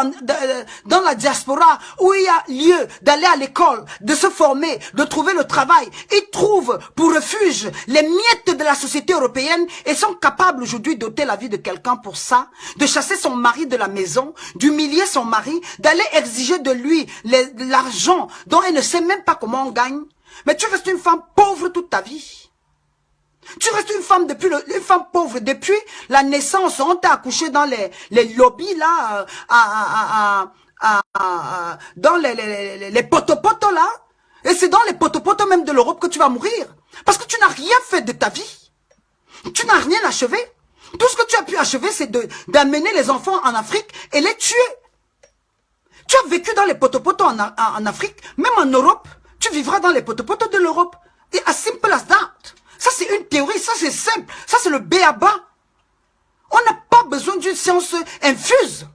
dans la diaspora où il y a lieu d'aller à l'école, de se former, de trouver le travail. Ils trouvent pour refuge les miettes de la société européenne et sont capables aujourd'hui d'ôter la vie de quelqu'un pour ça, de chasser son mari de la maison, d'humilier son mari, d'aller exiger de lui l'argent dont elle ne sait même pas comment on gagne. Mais tu restes une femme pauvre toute ta vie. Tu restes une femme pauvre depuis la naissance. On t'a accouché dans les lobbies là, dans les potopotos là. Et c'est dans les potopotos même de l'Europe que tu vas mourir. Parce que tu n'as rien fait de ta vie. Tu n'as rien achevé. Tout ce que tu as pu achever, c'est d'amener les enfants en Afrique et les tuer. Tu as vécu dans les potopotos en Afrique, même en Europe, tu vivras dans les potopotos de l'Europe. Et as simple as that. Ça c'est une théorie, ça c'est simple, ça c'est le b.a.-ba. On n'a pas besoin d'une science infuse.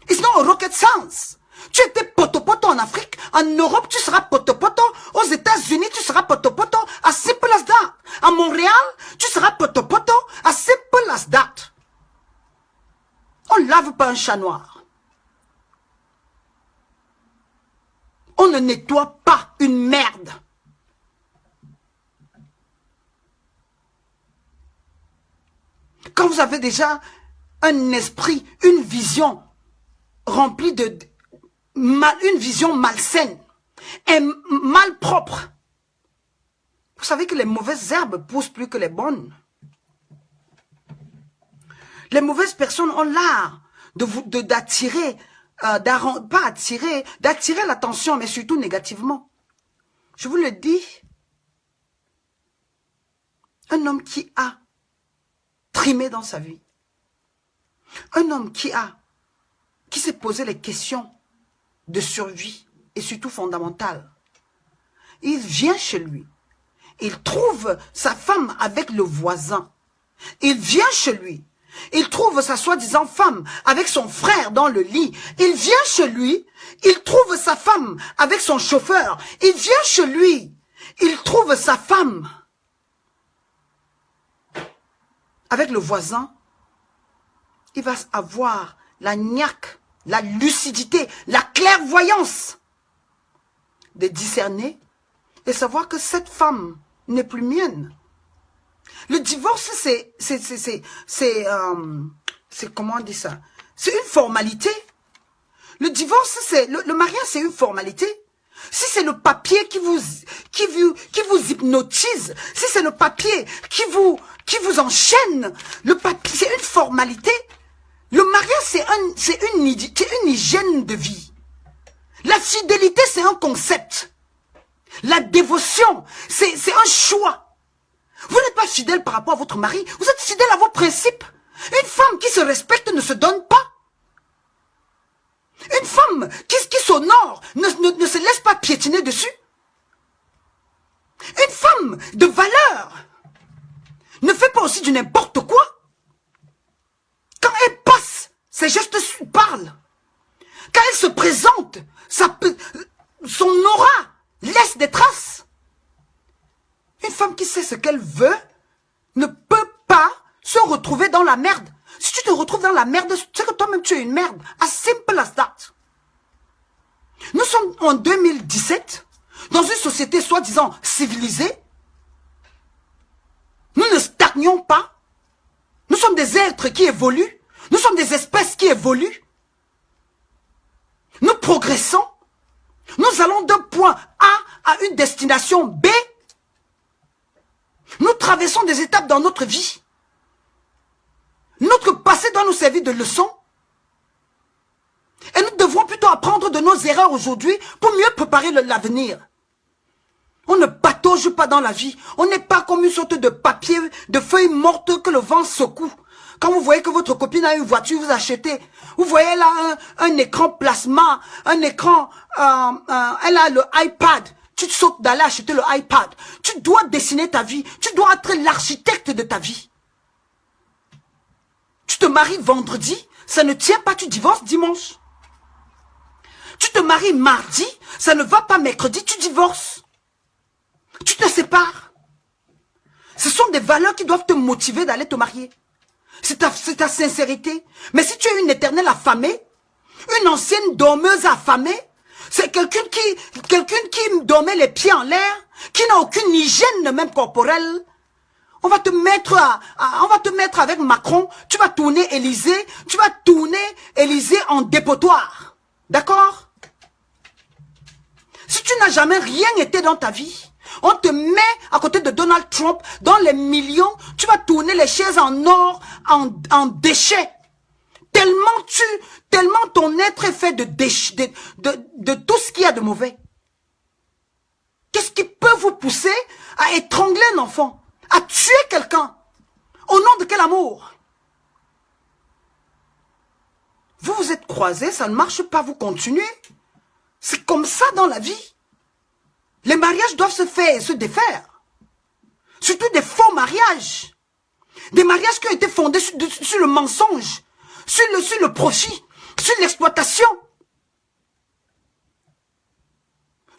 It's not a rocket science. Tu étais potopoto en Afrique, en Europe tu seras potopoto, aux États-Unis tu seras potopoto, as simple as that. À Montréal, tu seras potopoto, as simple as that. On lave pas un chat noir. On ne nettoie pas une merde. Quand vous avez déjà un esprit, une vision remplie une vision malsaine et malpropre, vous savez que les mauvaises herbes poussent plus que les bonnes. Les mauvaises personnes ont l'art d'attirer, d'attirer l'attention, mais surtout négativement. Je vous le dis, un homme qui a trimé dans sa vie, un homme qui s'est posé les questions de survie et surtout fondamentales, il vient chez lui, il trouve sa femme avec le voisin, il vient chez lui, il trouve sa soi-disant femme avec son frère dans le lit. Il vient chez lui, il trouve sa femme avec son chauffeur. Il vient chez lui, il trouve sa femme avec le voisin. Il va avoir la niaque, la lucidité, la clairvoyance de discerner et savoir que cette femme n'est plus mienne. Le divorce, c'est comment on dit ça? C'est une formalité. Le divorce, c'est le mariage, c'est une formalité. Si c'est le papier qui vous hypnotise, si c'est le papier qui vous enchaîne, le papier, c'est une formalité. Le mariage, c'est une hygiène de vie. La fidélité, c'est un concept. La dévotion, c'est un choix. Vous n'êtes pas fidèle par rapport à votre mari, vous êtes fidèle à vos principes. Une femme qui se respecte ne se donne pas. Une femme qui s'honore ne se laisse pas piétiner dessus. Une femme de valeur ne fait pas aussi du n'importe quoi. Quand elle passe, ses gestes parlent. Quand elle se présente, son aura laisse des traces. Une femme qui sait ce qu'elle veut ne peut pas se retrouver dans la merde. Si tu te retrouves dans la merde, c'est que toi-même tu es une merde. As simple as that. Nous sommes en 2017, dans une société soi-disant civilisée. Nous ne stagnons pas. Nous sommes des êtres qui évoluent. Nous sommes des espèces qui évoluent. Nous progressons. Nous allons d'un point A à une destination B. Nous traversons des étapes dans notre vie. Notre passé doit nous servir de leçon. Et nous devrons plutôt apprendre de nos erreurs aujourd'hui pour mieux préparer l'avenir. On ne patauge pas dans la vie. On n'est pas comme une sorte de papier, de feuilles mortes que le vent secoue. Quand vous voyez que votre copine a une voiture, vous achetez. Vous voyez là un écran plasma, un écran, elle a le iPad. Tu te sautes d'aller acheter le iPad. Tu dois dessiner ta vie. Tu dois être l'architecte de ta vie. Tu te maries vendredi, ça ne tient pas, tu divorces dimanche. Tu te maries mardi, ça ne va pas mercredi, tu divorces. Tu te sépares. Ce sont des valeurs qui doivent te motiver d'aller te marier. C'est ta sincérité. Mais si tu es une éternelle affamée, une ancienne dormeuse affamée, c'est quelqu'un qui dormait les pieds en l'air, qui n'a aucune hygiène même corporelle. On va te mettre avec Macron, tu vas tourner Élysée en dépotoir. D'accord? Si tu n'as jamais rien été dans ta vie, on te met à côté de Donald Trump, dans les millions, tu vas tourner les chaises en or, en déchets. Tellement ton être est fait de déchets, de tout ce qu'il y a de mauvais. Qu'est-ce qui peut vous pousser à étrangler un enfant? À tuer quelqu'un? Au nom de quel amour? Vous vous êtes croisés, ça ne marche pas, vous continuez. C'est comme ça dans la vie. Les mariages doivent se faire et se défaire. Surtout des faux mariages. Des mariages qui ont été fondés sur le mensonge, sur le profit, sur l'exploitation.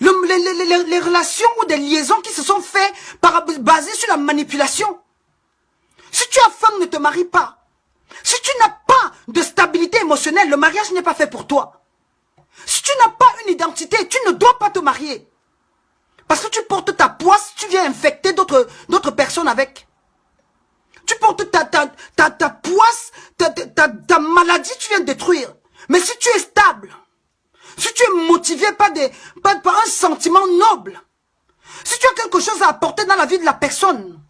Les relations ou des liaisons qui se sont faites basées sur la manipulation. Si tu as faim, ne te marie pas. Si tu n'as pas de stabilité émotionnelle, le mariage n'est pas fait pour toi. Si tu n'as pas une identité, tu ne dois pas te marier. Parce que tu portes ta poisse, tu viens infecter d'autres personnes avec. Tu portes ta poisse, ta maladie, tu viens détruire. Mais si tu es stable, si tu es motivé par un sentiment noble, si tu as quelque chose à apporter dans la vie de la personne,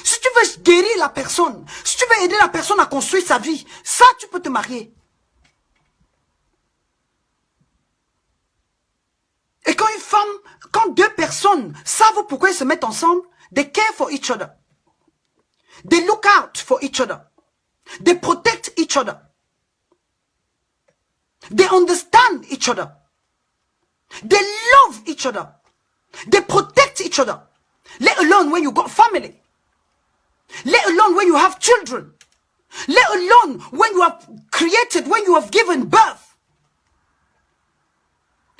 si tu veux guérir la personne, si tu veux aider la personne à construire sa vie, ça tu peux te marier. Et quand deux personnes savent pourquoi ils se mettent ensemble, they care for each other. They look out for each other. They protect each other. They understand each other. They love each other. They protect each other. Let alone when you got family. Let alone when you have children. Let alone when you have created, when you have given birth.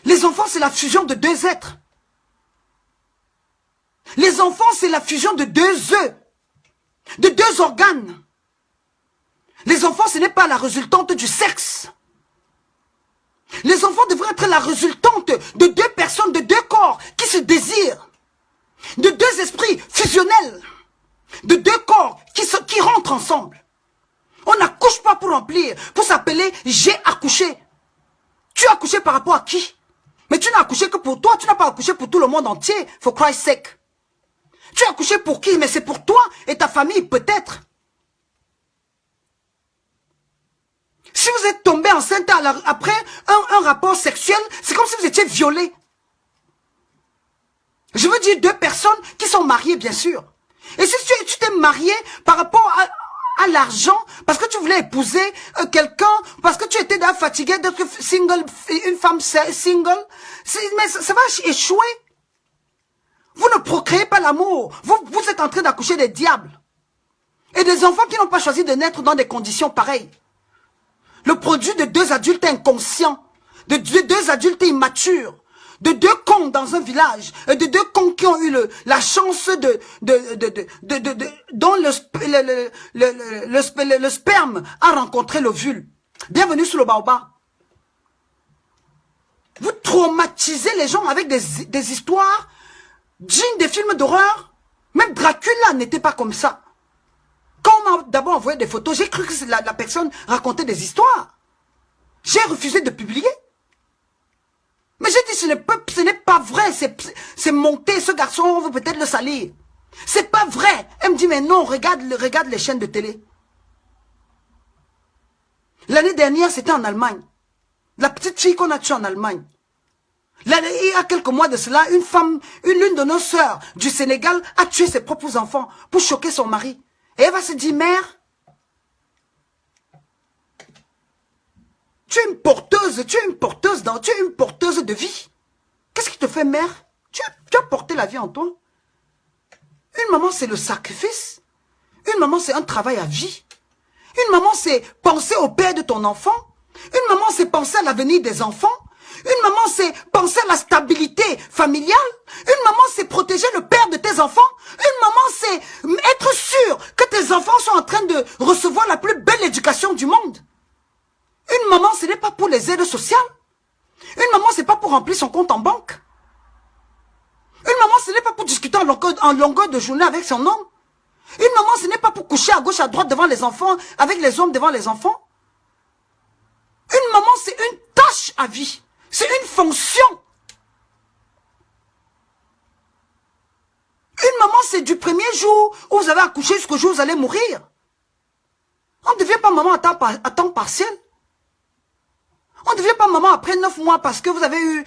Les enfants, c'est la fusion de deux êtres. Les enfants, c'est la fusion de deux œufs, de deux organes. Les enfants, ce n'est pas la résultante du sexe. Les enfants devraient être la résultante de deux personnes, de deux corps qui se désirent, de deux esprits fusionnels, de deux corps qui rentrent ensemble. On n'accouche pas pour remplir, pour s'appeler « j'ai accouché ». Tu Tu as accouché par rapport à qui? Mais tu n'as accouché que pour toi, tu n'as pas accouché pour tout le monde entier, for Christ's sake. Tu as accouché pour qui? Mais c'est pour toi et ta famille, peut-être. Si vous êtes tombé enceinte après un rapport sexuel, c'est comme si vous étiez violé. Je veux dire 2 personnes qui sont mariées, bien sûr. Et si tu t'es marié par rapport à l'argent, parce que tu voulais épouser quelqu'un, parce que tu étais fatigué d'être single, une femme single, mais ça va échouer. Vous ne procréez pas l'amour. Vous êtes en train d'accoucher des diables. Et des enfants qui n'ont pas choisi de naître dans des conditions pareilles. Le produit de 2 adultes inconscients, de 2 adultes immatures, de 2 cons dans un village, de 2 cons qui ont eu la chance dont le sperme a rencontré l'ovule. Bienvenue sur le baobab. Vous traumatisez les gens avec des histoires dignes des films d'horreur. Même Dracula n'était pas comme ça. Quand on m'a d'abord envoyé des photos, j'ai cru que la personne racontait des histoires. J'ai refusé de publier. Mais j'ai dit, ce n'est pas vrai, c'est monté, ce garçon, on veut peut-être le salir. C'est pas vrai. Elle me dit, mais non, regarde les chaînes de télé. L'année dernière, c'était en Allemagne. La petite fille qu'on a tuée en Allemagne. Il y a quelques mois de cela, l'une de nos sœurs du Sénégal a tué ses propres enfants pour choquer son mari. Et elle va se dire, mère, tu es une porteuse de vie. Qu'est-ce qui te fait mère? Tu as porté la vie en toi. Une maman, c'est le sacrifice. Une maman, c'est un travail à vie. Une maman, c'est penser au père de ton enfant. Une maman, c'est penser à l'avenir des enfants. Une maman, c'est penser à la stabilité familiale. Une maman, c'est protéger le père de tes enfants. Une maman, c'est être sûr que tes enfants sont en train de recevoir la plus belle éducation du monde. Une maman, ce n'est pas pour les aides sociales. Une maman, ce n'est pas pour remplir son compte en banque. Une maman, ce n'est pas pour discuter en longueur de journée avec son homme. Une maman, ce n'est pas pour coucher à gauche, à droite devant les enfants, avec les hommes devant les enfants. Une maman, c'est une tâche à vie. C'est une fonction. Une maman, c'est du premier jour où vous avez accouché jusqu'au jour où vous allez mourir. On ne devient pas maman à temps partiel. On ne devient pas maman après 9 mois parce que vous avez eu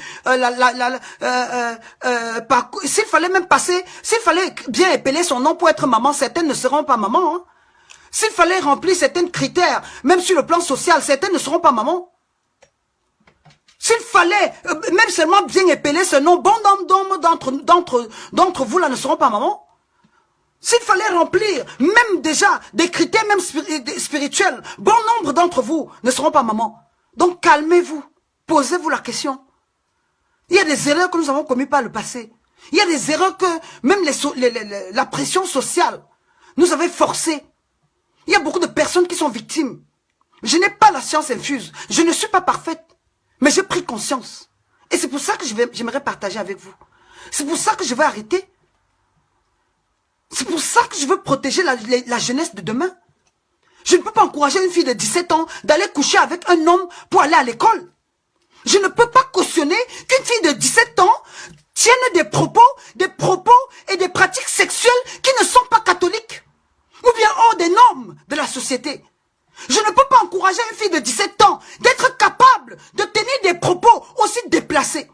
s'il fallait même passer, s'il fallait bien épeler son nom pour être maman, certaines ne seront pas maman. Hein. S'il fallait remplir certains critères, même sur le plan social, certaines ne seront pas maman. S'il fallait même seulement bien épeler ce nom, bon nombre d'entre vous là ne seront pas maman. S'il fallait remplir même déjà des critères même spirituels, bon nombre d'entre vous ne seront pas maman. Donc calmez-vous, posez-vous la question. Il y a des erreurs que nous avons commises par le passé. Il y a des erreurs que même la pression sociale nous avait forcées. Il y a beaucoup de personnes qui sont victimes. Je n'ai pas la science infuse, je ne suis pas parfaite, mais j'ai pris conscience. Et c'est pour ça que j'aimerais partager avec vous. C'est pour ça que je vais arrêter. C'est pour ça que je veux protéger la jeunesse de demain. Je ne peux pas encourager une fille de 17 ans d'aller coucher avec un homme pour aller à l'école. Je ne peux pas cautionner qu'une fille de 17 ans tienne des propos et des pratiques sexuelles qui ne sont pas catholiques. Ou bien hors des normes de la société. Je ne peux pas encourager une fille de 17 ans d'être capable de tenir des propos aussi déplacés.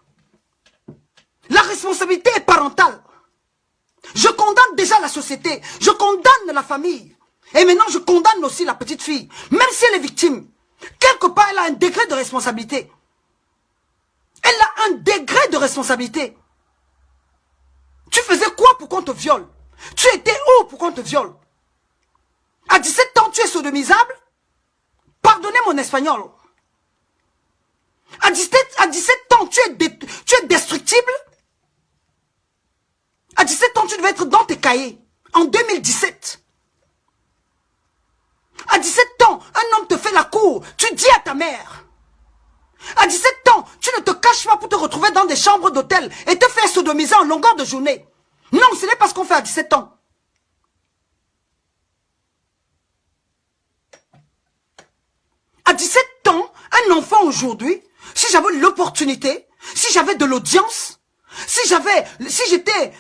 La responsabilité est parentale. Je condamne déjà la société. Je condamne la famille. Et maintenant, je condamne aussi la petite fille. Même si elle est victime. Quelque part, elle a un degré de responsabilité. Elle a un degré de responsabilité. Tu faisais quoi pour qu'on te viole? Tu étais où pour qu'on te viole? À 17 ans, tu es sodomisable? Pardonnez mon espagnol. À 17 ans, tu es destructible? À 17 ans, tu devais être dans tes cahiers. En 2017. À 17 ans, un homme te fait la cour. Tu dis à ta mère. À 17 ans, tu ne te caches pas pour te retrouver dans des chambres d'hôtel et te faire sodomiser en longueur de journée. Non, ce n'est pas ce qu'on fait à 17 ans. À 17 ans, un enfant aujourd'hui si j'avais l'opportunité, si j'avais de l'audience, si j'étais,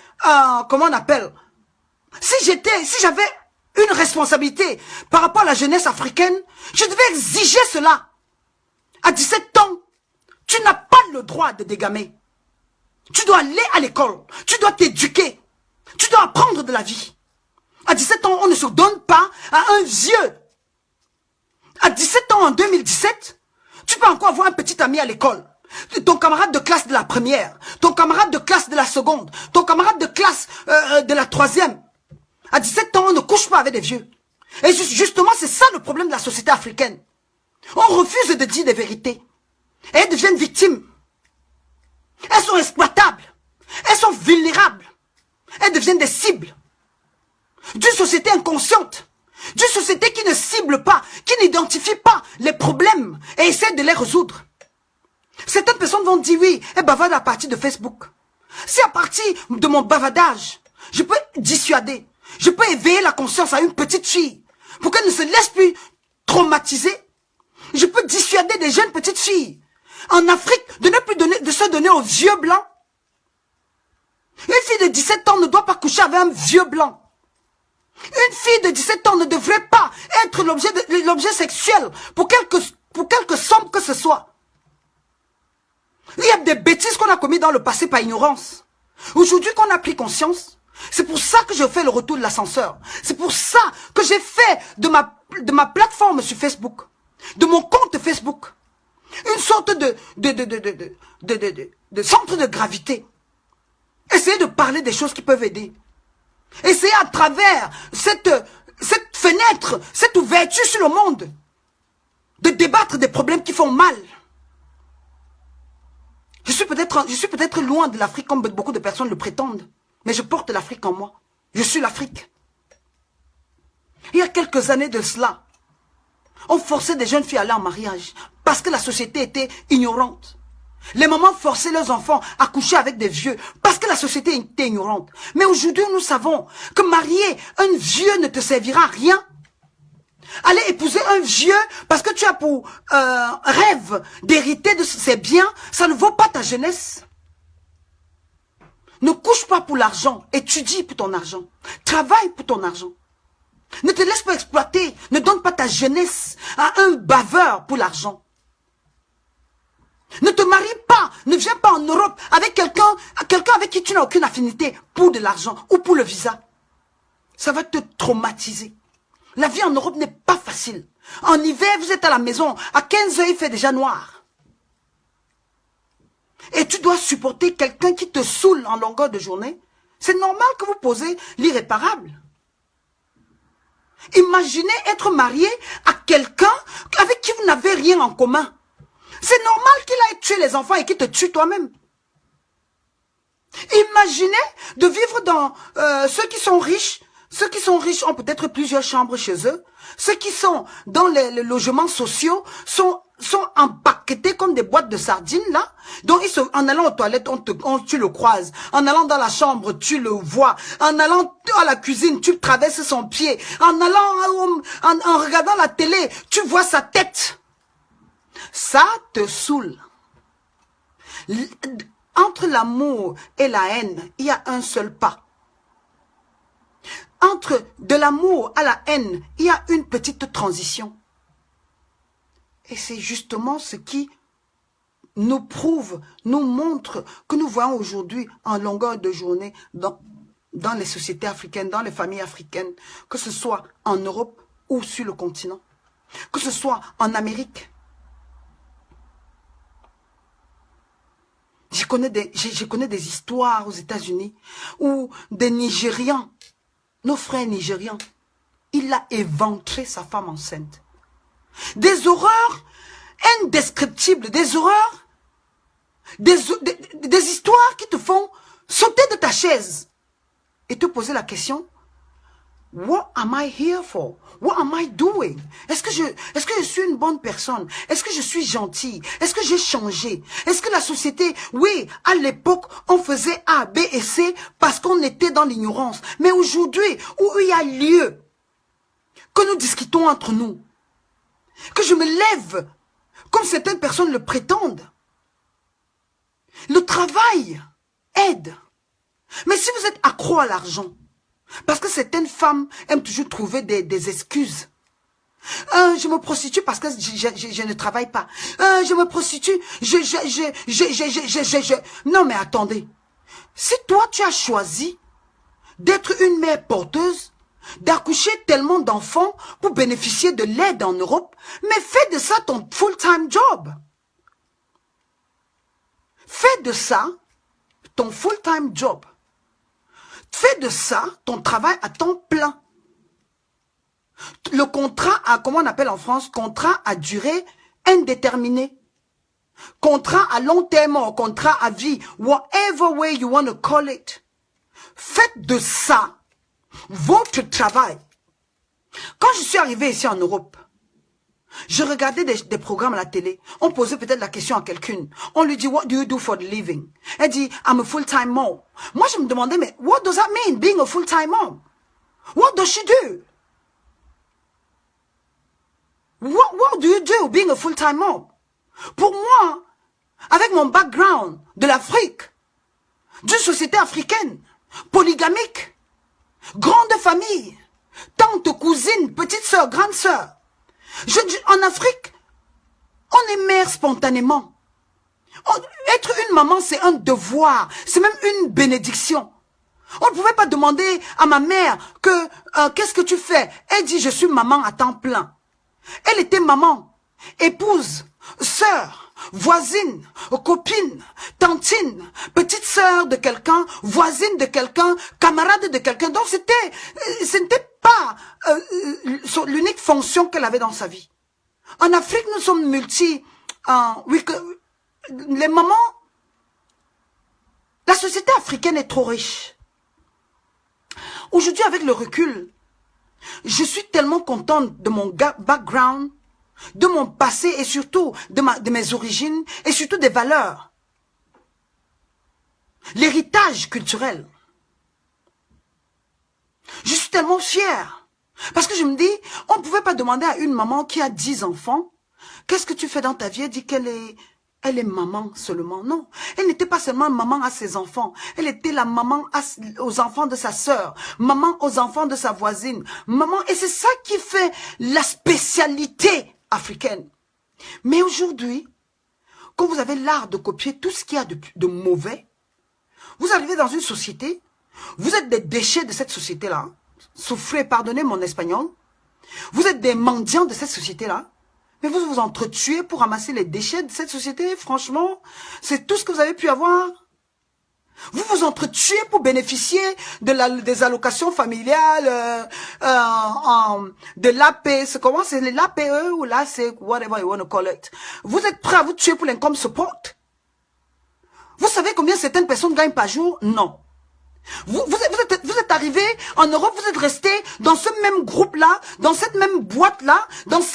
comment on appelle, si j'avais une responsabilité par rapport à la jeunesse africaine, je devais exiger cela. À 17 ans, tu n'as pas le droit de dégamer. Tu dois aller à l'école, tu dois t'éduquer, tu dois apprendre de la vie. À 17 ans, on ne se donne pas à un vieux. À 17 ans, en 2017, tu peux encore avoir un petit ami à l'école. Ton camarade de classe de la première, ton camarade de classe de la seconde, ton camarade de classe de la troisième. À 17 ans, on ne couche pas avec des vieux. Et justement, c'est ça le problème de la société africaine. On refuse de dire des vérités. Et elles deviennent victimes. Elles sont exploitables. Elles sont vulnérables. Elles deviennent des cibles. D'une société inconsciente. D'une société qui ne cible pas, qui n'identifie pas les problèmes et essaie de les résoudre. Certaines personnes vont dire oui, elles bavardent à partir de Facebook. Si à partir de mon bavardage, je peux dissuader, je peux éveiller la conscience à une petite fille pour qu'elle ne se laisse plus traumatiser, je peux dissuader des jeunes petites filles en Afrique de ne plus de se donner aux vieux blancs. Une fille de 17 ans ne doit pas coucher avec un vieux blanc. Une fille de 17 ans ne devrait pas être l'objet sexuel pour quelque somme que ce soit. Il y a des bêtises qu'on a commises dans le passé par ignorance. Aujourd'hui qu'on a pris conscience, c'est pour ça que je fais le retour de l'ascenseur. C'est pour ça que j'ai fait de ma plateforme sur Facebook, de mon compte Facebook, une sorte de centre de gravité. Essayez de parler des choses qui peuvent aider. Essayez à travers cette fenêtre, cette ouverture sur le monde, de débattre des problèmes qui font mal. Je suis peut-être loin de l'Afrique comme beaucoup de personnes le prétendent, mais je porte l'Afrique en moi. Je suis l'Afrique. Il y a quelques années de cela, on forçait des jeunes filles à aller en mariage parce que la société était ignorante. Les mamans forçaient leurs enfants à coucher avec des vieux parce que la société était ignorante. Mais aujourd'hui, nous savons que marier un vieux ne te servira à rien. Aller épouser un vieux parce que tu as pour rêve d'hériter de ses biens, ça ne vaut pas ta jeunesse. Ne couche pas pour l'argent, étudie pour ton argent, travaille pour ton argent. Ne te laisse pas exploiter, ne donne pas ta jeunesse à un baveur pour l'argent. Ne te marie pas, ne viens pas en Europe avec quelqu'un avec qui tu n'as aucune affinité pour de l'argent ou pour le visa. Ça va te traumatiser. La vie en Europe n'est pas facile. En hiver, vous êtes à la maison, à 15 heures, il fait déjà noir. Et tu dois supporter quelqu'un qui te saoule en longueur de journée. C'est normal que vous posez l'irréparable. Imaginez être marié à quelqu'un avec qui vous n'avez rien en commun. C'est normal qu'il aille tuer les enfants et qu'il te tue toi-même. Imaginez de vivre dans ceux qui sont riches. Ceux qui sont riches ont peut-être plusieurs chambres chez eux. Ceux qui sont dans les logements sociaux sont empaquetés comme des boîtes de sardines là. Donc en allant aux toilettes, tu le croises. En allant dans la chambre, tu le vois. En allant à la cuisine, tu traverses son pied. En allant en regardant la télé, tu vois sa tête. Ça te saoule. Entre l'amour et la haine, il y a un seul pas. Entre de l'amour à la haine, il y a une petite transition. Et c'est justement ce qui nous prouve, nous montre que nous voyons aujourd'hui en longueur de journée dans les sociétés africaines, dans les familles africaines, que ce soit en Europe ou sur le continent, que ce soit en Amérique. Je connais des histoires aux États-Unis où des Nigérians, nos frères nigérians, il a éventré sa femme enceinte. Des horreurs indescriptibles, des horreurs, des histoires qui te font sauter de ta chaise et te poser la question, what am I here for? What am I doing? Est-ce que je suis une bonne personne? Est-ce que je suis gentille? Est-ce que j'ai changé? Est-ce que la société, oui, à l'époque, on faisait A, B et C parce qu'on était dans l'ignorance. Mais aujourd'hui, où il y a lieu que nous discutons entre nous, que je me lève, comme certaines personnes le prétendent, Le travail aide. Mais si vous êtes accro à l'argent, parce que certaines femmes aiment toujours trouver des excuses. Je me prostitue parce que je ne travaille pas. Je me prostitue, Non mais attendez. Si toi tu as choisi d'être une mère porteuse, d'accoucher tellement d'enfants pour bénéficier de l'aide en Europe, mais fais de ça ton full-time job. Fais de ça ton full-time job. Fais de ça ton travail à temps plein. Le contrat à, comment on appelle en France, contrat à durée indéterminée. Contrat à long terme ou contrat à vie, whatever way you want to call it. Faites de ça votre travail. Quand je suis arrivé ici en Europe, je regardais des programmes à la télé. On posait peut-être la question à quelqu'une. On lui dit, what do you do for the living? Elle dit, I'm a full-time mom. Moi, je me demandais, mais what does that mean, being a full-time mom? What does she do? What do you do, being a full-time mom? Pour moi, avec mon background de l'Afrique, d'une société africaine, polygamique, grande famille, tante, cousine, petite sœur, grande sœur, en Afrique, on est mère spontanément. Être une maman, c'est un devoir. C'est même une bénédiction. On ne pouvait pas demander à ma mère que qu'est-ce que tu fais? Elle dit, je suis maman à temps plein. Elle était maman, épouse, sœur, voisine, copine, tantine, petite sœur de quelqu'un, voisine de quelqu'un, camarade de quelqu'un. Donc ce n'était pas l'unique fonction qu'elle avait dans sa vie. En Afrique, nous sommes les mamans, la société africaine est trop riche. Aujourd'hui, avec le recul, je suis tellement contente de mon background, de mon passé et surtout de mes origines et surtout des valeurs. L'héritage culturel. Je suis tellement fière. Parce que je me dis, on ne pouvait pas demander à une maman qui a 10 enfants, qu'est-ce que tu fais dans ta vie? Elle dit qu'elle est maman seulement. Non, elle n'était pas seulement maman à ses enfants. Elle était la maman aux enfants de sa sœur, maman aux enfants de sa voisine, maman. Et c'est ça qui fait la spécialité africaine. Mais aujourd'hui, quand vous avez l'art de copier tout ce qu'il y a de mauvais, vous arrivez dans une société, vous êtes des déchets de cette société-là. Souffrez, pardonnez mon espagnol. Vous êtes des mendiants de cette société-là. Mais vous vous entretuez pour ramasser les déchets de cette société. Franchement, c'est tout ce que vous avez pu avoir. Vous vous entretuez pour bénéficier des allocations familiales, de l'AP. Comment c'est l'APE ou là c'est whatever you want to call it. Vous êtes prêts à vous tuer pour l'income support? Vous savez combien certaines personnes gagnent par jour? Non. Vous êtes arrivé en Europe, vous êtes resté dans ce même groupe-là, dans cette même boîte-là, dans une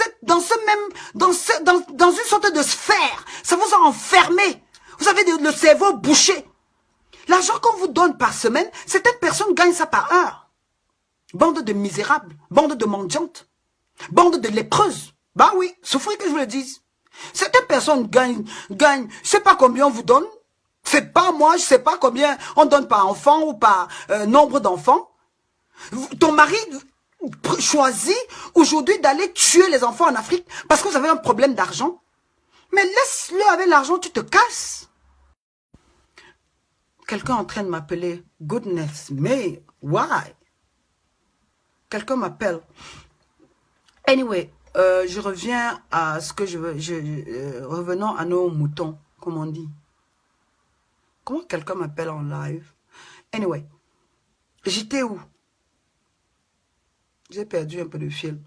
sorte de sphère. Ça vous a enfermé. Vous avez le cerveau bouché. L'argent qu'on vous donne par semaine, certaines personnes gagnent ça par heure. Bande de misérables, bande de mendiantes, bande de lépreuses. Bah oui, souffrez que je vous le dise. Certaines personnes gagnent, je sais pas combien on vous donne. C'est pas moi, je sais pas combien on donne par enfant ou par nombre d'enfants. Ton mari choisit aujourd'hui d'aller tuer les enfants en Afrique parce que vous avez un problème d'argent. Mais laisse-le avec l'argent, tu te casses. Quelqu'un est en train de m'appeler. Goodness me, why? Quelqu'un m'appelle. Anyway, je reviens à ce que je veux. Revenons à nos moutons, comme on dit. Comment quelqu'un m'appelle en live? Anyway, j'étais où? J'ai perdu un peu de fil.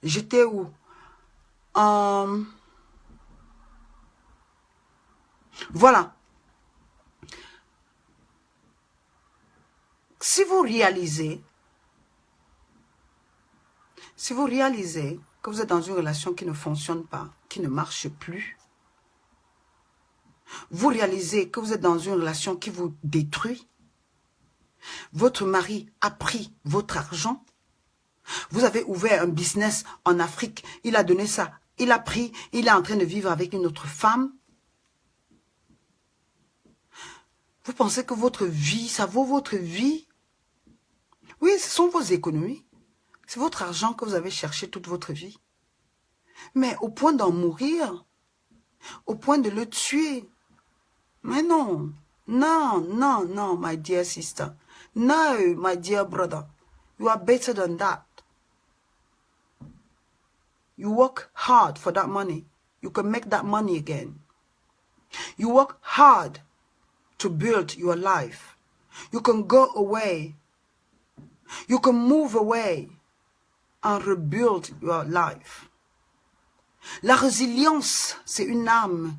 J'étais où? Voilà. Si vous réalisez que vous êtes dans une relation qui ne fonctionne pas, qui ne marche plus, vous réalisez que vous êtes dans une relation qui vous détruit, votre mari a pris votre argent, vous avez ouvert un business en Afrique, il a donné ça, il a pris, il est en train de vivre avec une autre femme. Vous pensez que votre vie, ça vaut votre vie? Oui, ce sont vos économies. C'est votre argent que vous avez cherché toute votre vie. Mais au point d'en mourir, au point de le tuer. Mais non, non, non, non, my dear sister. No, my dear brother. You are better than that. You work hard for that money. You can make that money again. You work hard to build your life. You can go away. You can move away and rebuild your life. La résilience, c'est une âme.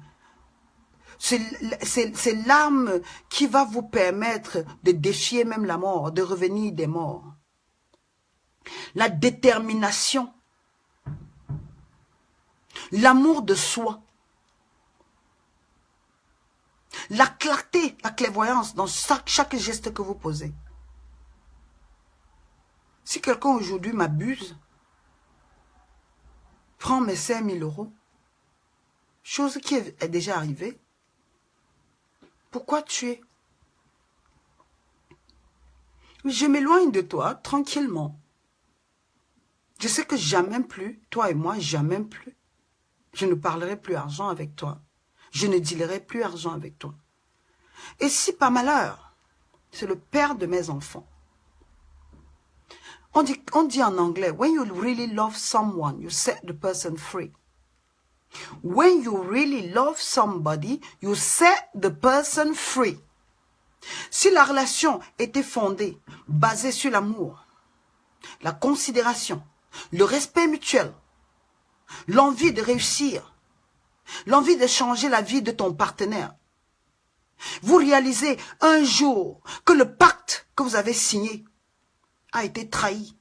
C'est l'âme qui va vous permettre de défier même la mort, de revenir des morts. La détermination. L'amour de soi. La clarté, la clairvoyance dans chaque geste que vous posez. Si quelqu'un aujourd'hui m'abuse, prend mes 5 000 €, chose qui est déjà arrivée, pourquoi tuer? Je m'éloigne de toi tranquillement. Je sais que jamais plus, toi et moi, jamais plus, je ne parlerai plus argent avec toi. Je ne dealerai plus argent avec toi. Et si par malheur, c'est le père de mes enfants, on dit en anglais, when you really love someone, you set the person free. When you really love somebody, you set the person free. Si la relation était fondée, basée sur l'amour, la considération, le respect mutuel, l'envie de réussir, l'envie de changer la vie de ton partenaire, vous réalisez un jour que le pacte que vous avez signé a été trahi.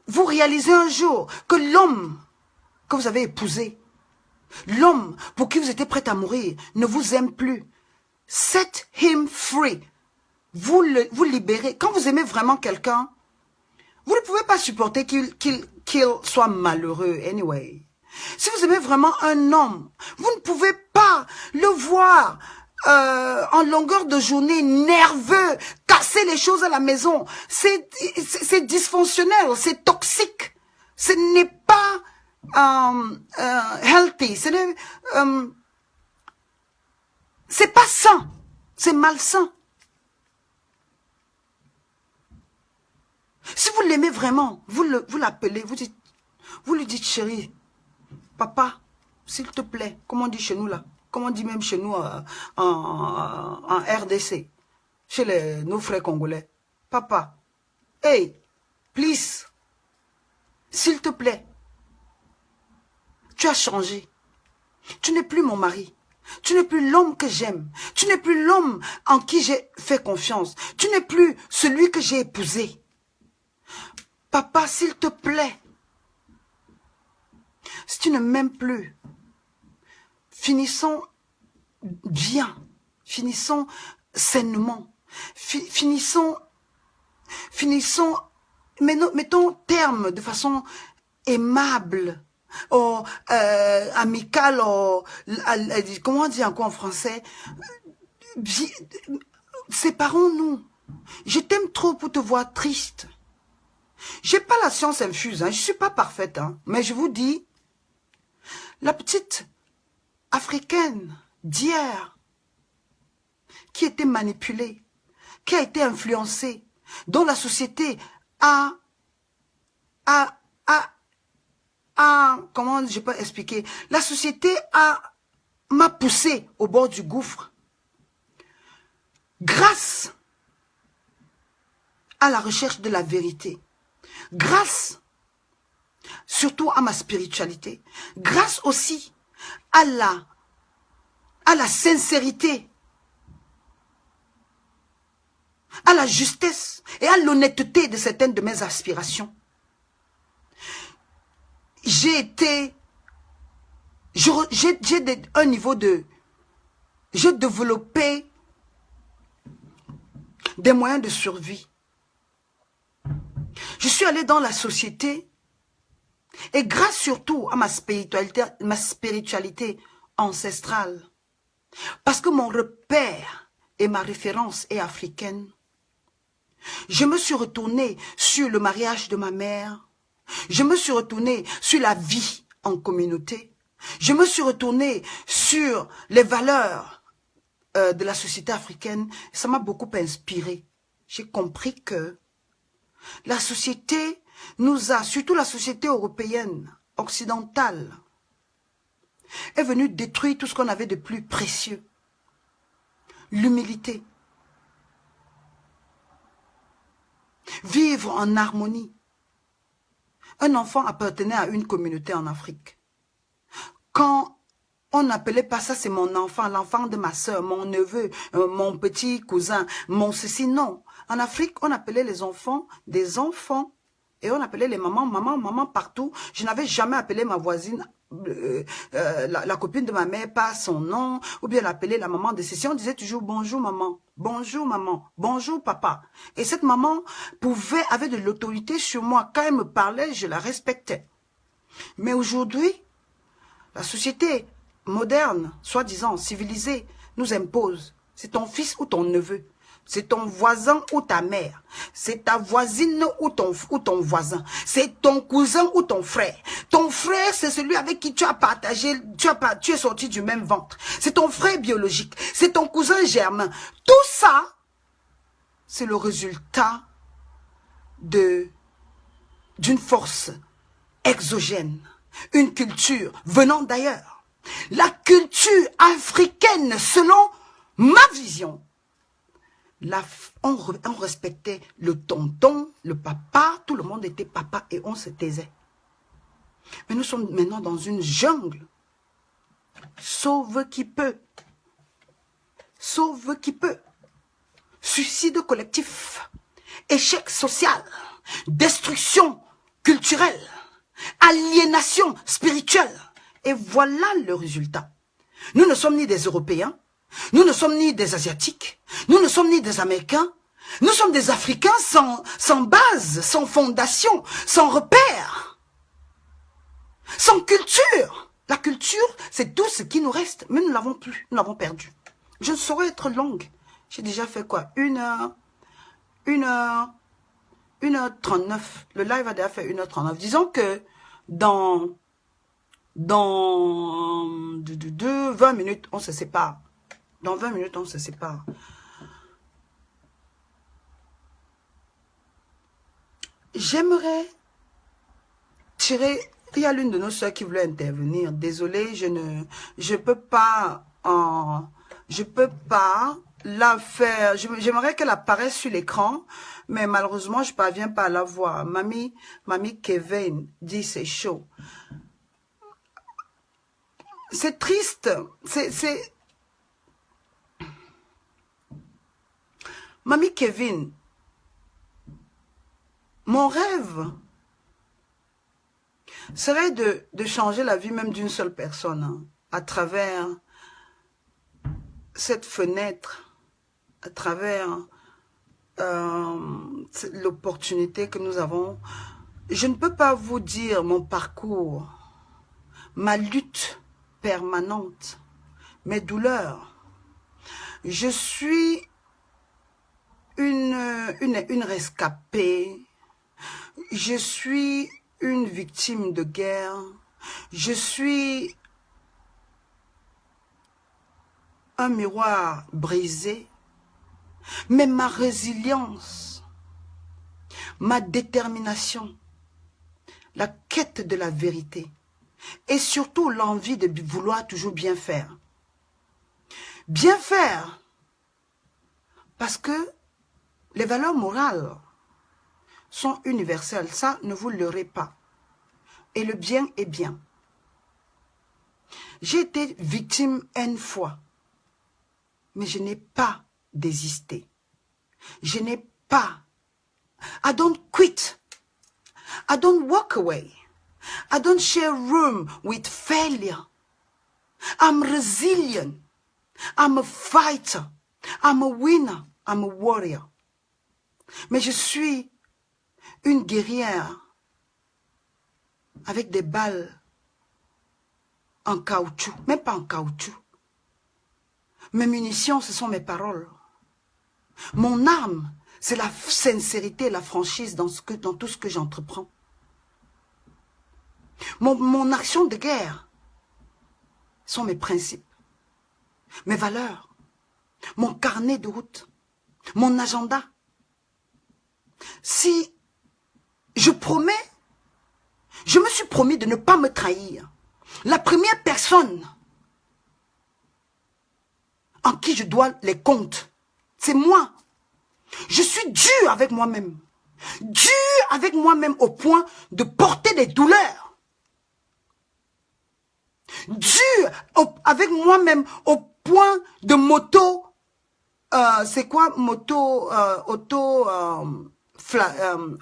Vous réalisez un jour que l'homme que vous avez épousé, l'homme pour qui vous étiez prêt à mourir, ne vous aime plus. Set him free. Vous libérez. Quand vous aimez vraiment quelqu'un, vous ne pouvez pas supporter qu'il soit malheureux anyway. Si vous aimez vraiment un homme, vous ne pouvez pas le voir en longueur de journée, nerveux, casser les choses à la maison. C'est dysfonctionnel, c'est toxique. Ce n'est pas healthy, c'est pas sain, c'est malsain. Si vous l'aimez vraiment, vous l'appelez, vous lui dites chérie, papa, s'il te plaît, comme on dit chez nous là, comme on dit même chez nous en RDC, chez nos frères congolais, papa, hey, please, s'il te plaît, tu as changé, tu n'es plus mon mari. Tu n'es plus l'homme que j'aime. Tu n'es plus l'homme en qui j'ai fait confiance. Tu n'es plus celui que j'ai épousé. Papa, s'il te plaît, si tu ne m'aimes plus, finissons bien, finissons sainement, finissons, mettons terme de façon aimable, amical, comment on dit encore en français? Séparons-nous. Je t'aime trop pour te voir triste. J'ai pas la science infuse, hein, je suis pas parfaite, hein, mais je vous dis, la petite africaine d'hier, qui était manipulée, qui a été influencée, dont la société comment je peux expliquer? La société m'a poussé au bord du gouffre. Grâce à la recherche de la vérité, grâce surtout à ma spiritualité, grâce aussi à la sincérité, à la justesse et à l'honnêteté de certaines de mes aspirations. J'ai un niveau de... J'ai développé des moyens de survie. Je suis allé dans la société et grâce surtout à ma spiritualité ancestrale. Parce que mon repère et ma référence est africaine. Je me suis retournée sur le mariage de ma mère. Je me suis retournée sur la vie en communauté. Je me suis retournée sur les valeurs de la société africaine. Ça m'a beaucoup inspiré. J'ai compris que la société nous a, surtout la société européenne, occidentale, est venue détruire tout ce qu'on avait de plus précieux. L'humilité. Vivre en harmonie. Un enfant appartenait à une communauté en Afrique. Quand on n'appelait pas ça, c'est mon enfant, l'enfant de ma soeur, mon neveu, mon petit cousin, mon ceci, non. En Afrique, on appelait les enfants des enfants. Et on appelait les mamans, maman, maman partout. Je n'avais jamais appelé ma voisine, la copine de ma mère par son nom, ou bien l'appeler la maman de ceci. On disait toujours bonjour maman, bonjour papa. Et cette maman avait de l'autorité sur moi. Quand elle me parlait, je la respectais. Mais aujourd'hui, la société moderne, soi-disant civilisée, nous impose. C'est ton fils ou ton neveu. C'est ton voisin ou ta mère. C'est ta voisine ou ton voisin. C'est ton cousin ou ton frère. Ton frère, c'est celui avec qui tu as partagé, tu es sorti du même ventre. C'est ton frère biologique. C'est ton cousin germain. Tout ça, c'est le résultat d'une force exogène. Une culture venant d'ailleurs. La culture africaine, selon ma vision, on respectait le tonton, le papa, tout le monde était papa et on se taisait. Mais nous sommes maintenant dans une jungle. Sauve qui peut. Sauve qui peut. Suicide collectif. Échec social. Destruction culturelle. Aliénation spirituelle. Et voilà le résultat. Nous ne sommes ni des Européens. Nous ne sommes ni des Asiatiques, nous ne sommes ni des Américains, nous sommes des Africains sans base, sans fondation, sans repère, sans culture. La culture, c'est tout ce qui nous reste, mais nous ne l'avons plus, nous l'avons perdu. Je ne saurais être longue. J'ai déjà fait quoi? 1h39. Le live a déjà fait 1h39. Disons que dans 20 minutes, on se sépare. Dans 20 minutes, on se sépare. J'aimerais tirer... Il y a l'une de nos soeurs qui voulait intervenir. Désolée, je peux pas la faire. J'aimerais qu'elle apparaisse sur l'écran, mais malheureusement, je ne parviens pas à la voir. Mamie Kevin dit c'est chaud. C'est triste. Mamie Kevin, mon rêve serait de changer la vie même d'une seule personne, hein, à travers cette fenêtre, à travers l'opportunité que nous avons. Je ne peux pas vous dire mon parcours, ma lutte permanente, mes douleurs. Je suis une rescapée, je suis une victime de guerre, je suis un miroir brisé, mais ma résilience, ma détermination, la quête de la vérité et surtout l'envie de vouloir toujours bien faire. Bien faire parce que les valeurs morales sont universelles. Ça, ne vous leurrez pas. Et le bien est bien. J'ai été victime une fois. Mais je n'ai pas désisté. Je n'ai pas. I don't quit. I don't walk away. I don't share room with failure. I'm resilient. I'm a fighter. I'm a winner. I'm a warrior. Mais je suis une guerrière avec des balles en caoutchouc, même pas en caoutchouc. Mes munitions, ce sont mes paroles. Mon arme, c'est la sincérité et la franchise dans tout ce que j'entreprends. Mon action de guerre sont mes principes, mes valeurs, mon carnet de route, mon agenda. Si je me suis promis de ne pas me trahir. La première personne en qui je dois les comptes, c'est moi. Je suis dur avec moi-même. Dur avec moi-même au point de porter des douleurs. Dur avec moi-même au point de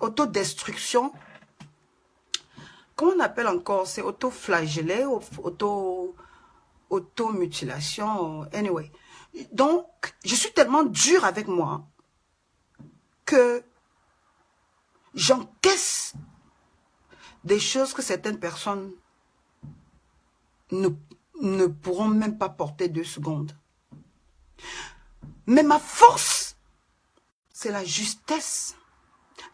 autodestruction. Comment on appelle encore? C'est auto-flagellé, auto-mutilation, anyway. Donc, je suis tellement dur avec moi que j'encaisse des choses que certaines personnes ne pourront même pas porter 2 secondes. Mais ma force, c'est la justesse,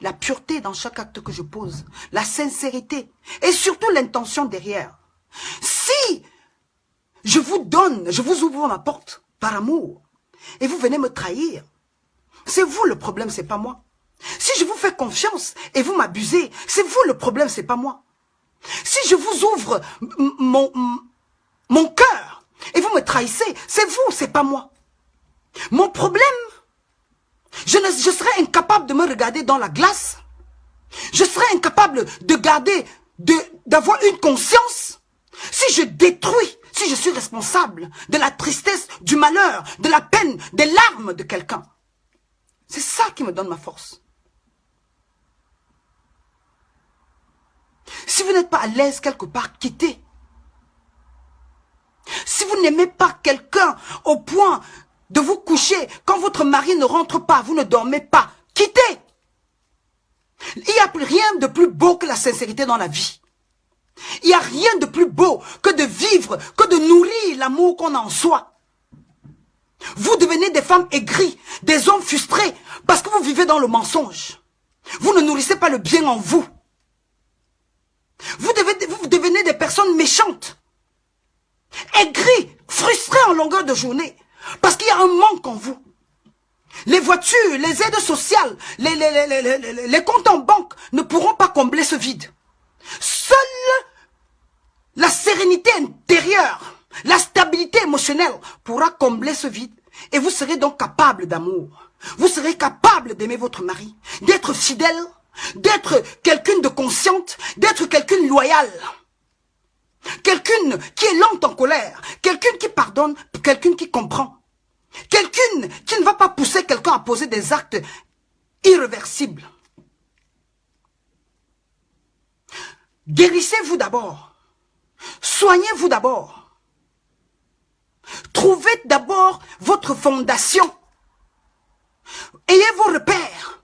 la pureté dans chaque acte que je pose, la sincérité et surtout l'intention derrière. Si je vous donne, je vous ouvre ma porte par amour et vous venez me trahir, c'est vous le problème, c'est pas moi. Si je vous fais confiance et vous m'abusez, c'est vous le problème, c'est pas moi. Si je vous ouvre mon cœur et vous me trahissez, c'est vous, c'est pas moi. Mon problème, je serais incapable de me regarder dans la glace. Je serais incapable d'avoir une conscience. Si je détruis, si je suis responsable de la tristesse, du malheur, de la peine, des larmes de quelqu'un. C'est ça qui me donne ma force. Si vous n'êtes pas à l'aise quelque part, quittez. Si vous n'aimez pas quelqu'un au point de vous coucher, quand votre mari ne rentre pas, vous ne dormez pas, quittez. Il n'y a plus rien de plus beau que la sincérité dans la vie. Il n'y a rien de plus beau que de vivre, que de nourrir l'amour qu'on a en soi. Vous devenez des femmes aigries, des hommes frustrés, parce que vous vivez dans le mensonge. Vous ne nourrissez pas le bien en vous. Vous devenez des personnes méchantes, aigries, frustrées en longueur de journée, parce qu'il y a un manque en vous. Les voitures, les aides sociales, les comptes en banque ne pourront pas combler ce vide. Seule la sérénité intérieure, la stabilité émotionnelle pourra combler ce vide. Et vous serez donc capable d'amour. Vous serez capable d'aimer votre mari, d'être fidèle, d'être quelqu'un de consciente, d'être quelqu'un loyal. Quelqu'un qui est lent en colère, quelqu'un qui pardonne, quelqu'un qui comprend. Quelqu'un qui ne va pas pousser quelqu'un à poser des actes irréversibles. Guérissez-vous d'abord. Soignez-vous d'abord. Trouvez d'abord votre fondation. Ayez vos repères.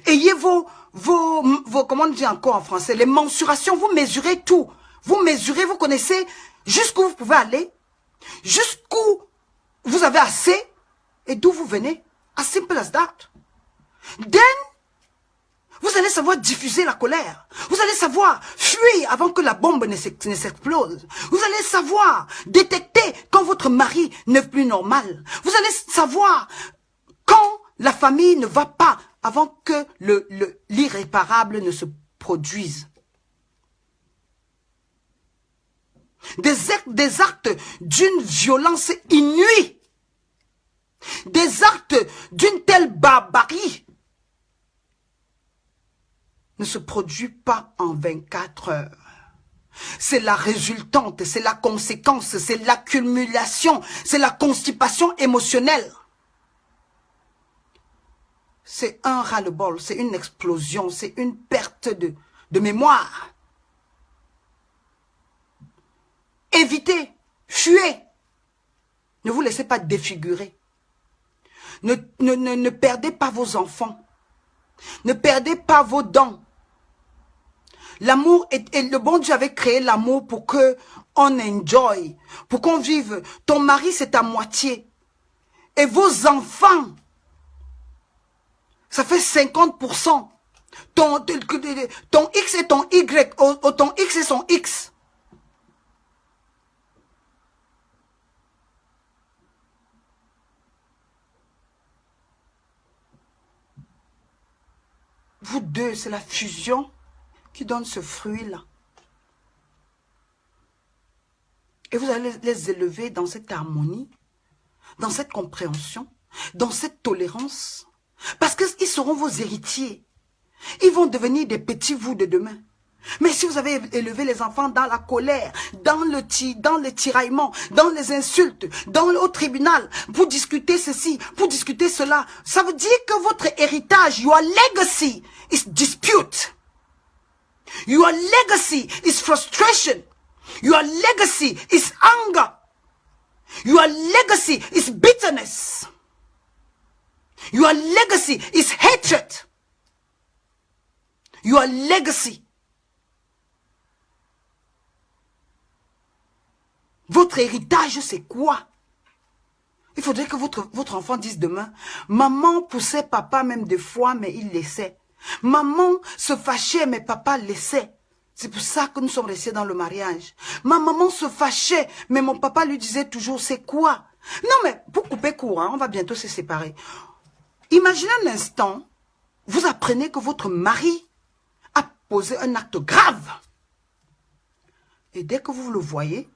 Ayez vos comment on dit encore en français, les mensurations. Vous mesurez tout. Vous mesurez, vous connaissez jusqu'où vous pouvez aller, jusqu'où vous avez assez et d'où vous venez. As simple as that. Then, vous allez savoir diffuser la colère. Vous allez savoir fuir avant que la bombe ne s'explose. Vous allez savoir détecter quand votre mari n'est plus normal. Vous allez savoir quand la famille ne va pas avant que l'irréparable ne se produise. Des actes d'une violence inouïe. Des actes d'une telle barbarie ne se produit pas en 24 heures. C'est la résultante, c'est la conséquence, c'est l'accumulation, c'est la constipation émotionnelle. C'est un ras-le-bol, c'est une explosion, c'est une perte de mémoire. Évitez, fuyez. Ne vous laissez pas défigurer. Ne perdez pas vos enfants. Ne perdez pas vos dents. L'amour, et le bon Dieu avait créé l'amour pour que on enjoy, pour qu'on vive. Ton mari, c'est à moitié. Et vos enfants, Ça fait 50%. Ton X et ton Y, ton X et son X. Vous deux, c'est la fusion qui donne ce fruit-là. Et vous allez les élever dans cette harmonie, dans cette compréhension, dans cette tolérance. Parce qu'ils seront vos héritiers. Ils vont devenir des petits vous de demain. Mais si vous avez élevé les enfants dans la colère, dans le tiraillement, dans les insultes, au tribunal, pour discuter ceci, pour discuter cela, ça veut dire que votre héritage, your legacy is dispute. Your legacy is frustration. Your legacy is anger. Your legacy is bitterness. Your legacy is hatred. Your legacy. Votre héritage, c'est quoi? Il faudrait que votre enfant dise demain, maman poussait papa même des fois, mais il laissait. Maman se fâchait, mais papa laissait. C'est pour ça que nous sommes restés dans le mariage. Ma maman se fâchait, mais mon papa lui disait toujours, c'est quoi? Non, mais pour couper court, hein, on va bientôt se séparer. Imaginez un instant, vous apprenez que votre mari a posé un acte grave. Et dès que vous le voyez,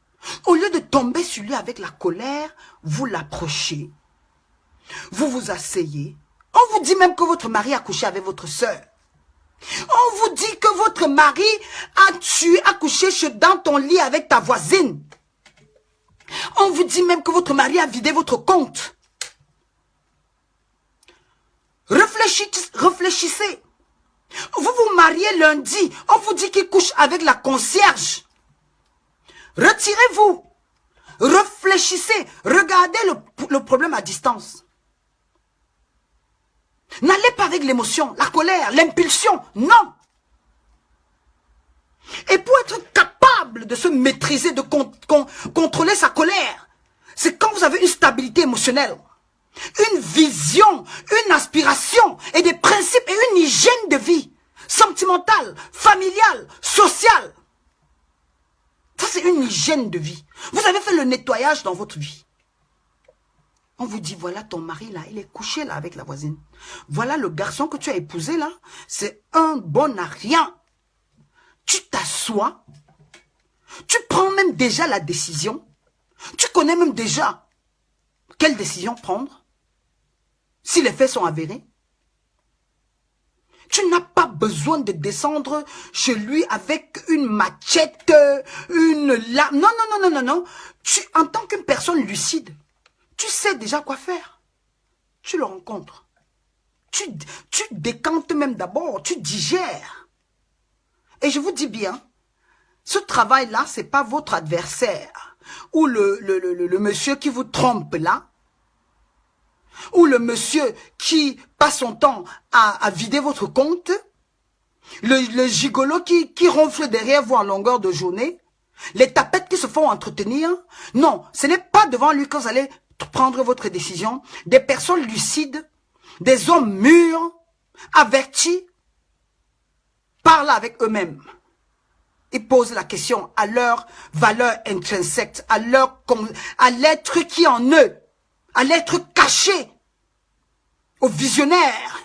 au lieu de tomber sur lui avec la colère, vous l'approchez. Vous vous asseyez. On vous dit même que votre mari a couché avec votre soeur. On vous dit que votre mari a couché dans ton lit avec ta voisine. On vous dit même que votre mari a vidé votre compte. Réfléchissez. Vous vous mariez lundi. On vous dit qu'il couche avec la concierge. Retirez-vous. Réfléchissez. Regardez le problème à distance. N'allez pas avec l'émotion, la colère, l'impulsion. Non. Et pour être capable de se maîtriser, de contrôler sa colère, c'est quand vous avez une stabilité émotionnelle, une vision, une aspiration et des principes et une hygiène de vie sentimentale, familiale, sociale. Ça, c'est une hygiène de vie. Vous avez fait le nettoyage dans votre vie. On vous dit, voilà ton mari là, il est couché là avec la voisine. Voilà le garçon que tu as épousé là, c'est un bon à rien. Tu t'assois, tu prends même déjà la décision, tu connais même déjà quelle décision prendre, si les faits sont avérés. Tu n'as pas besoin de descendre chez lui avec une machette, une lame. Non, non, non, non, non, non. En tant qu'une personne lucide, tu sais déjà quoi faire. Tu le rencontres. Tu décantes même d'abord. Tu digères. Et je vous dis bien, ce travail-là, ce n'est pas votre adversaire. Ou le monsieur qui vous trompe là. Ou le monsieur qui passe son temps à vider votre compte. Le gigolo qui ronfle derrière vous en longueur de journée. Les tapettes qui se font entretenir. Non, ce n'est pas devant lui que vous allez prendre votre décision. Des personnes lucides, des hommes mûrs, avertis, parlent avec eux-mêmes. Ils posent la question à leur valeur intrinsèque, à l'être qui est en eux, à l'être caché, au visionnaire.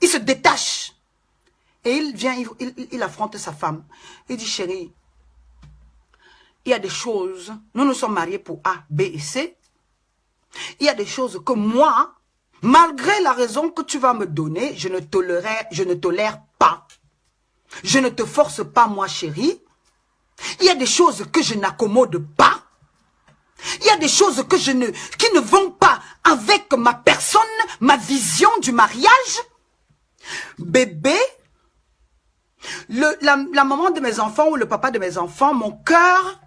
Il se détache. Et il vient, il affronte sa femme. Il dit, chérie, il y a des choses, nous nous sommes mariés pour A, B et C. Il y a des choses que moi, malgré la raison que tu vas me donner, je ne tolère pas. Je ne te force pas, moi, chérie. Il y a des choses que je n'accommode pas. Il y a des choses que qui ne vont pas avec ma personne, ma vision du mariage. Bébé, la maman de mes enfants ou le papa de mes enfants, mon cœur,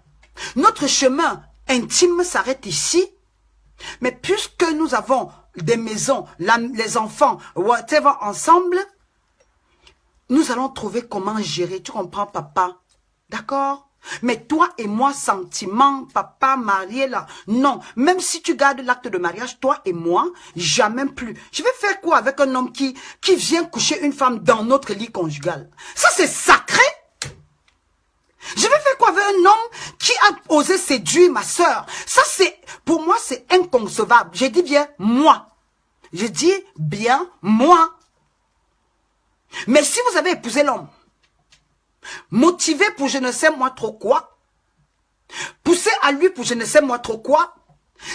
notre chemin intime s'arrête ici. Mais puisque nous avons des maisons, les enfants, whatever, ensemble, nous allons trouver comment gérer. Tu comprends, papa? D'accord? Mais toi et moi, sentiment, papa, marié, là, non. Même si tu gardes l'acte de mariage, toi et moi, jamais plus. Je vais faire quoi avec un homme qui vient coucher une femme dans notre lit conjugal? Ça, c'est sacré. Je vais faire quoi avec un homme qui a osé séduire ma soeur? Ça, c'est, pour moi, c'est inconcevable. J'ai dit bien moi. Je dis bien moi. Mais si vous avez épousé l'homme, motivé pour je ne sais moi trop quoi, poussé à lui pour je ne sais moi trop quoi,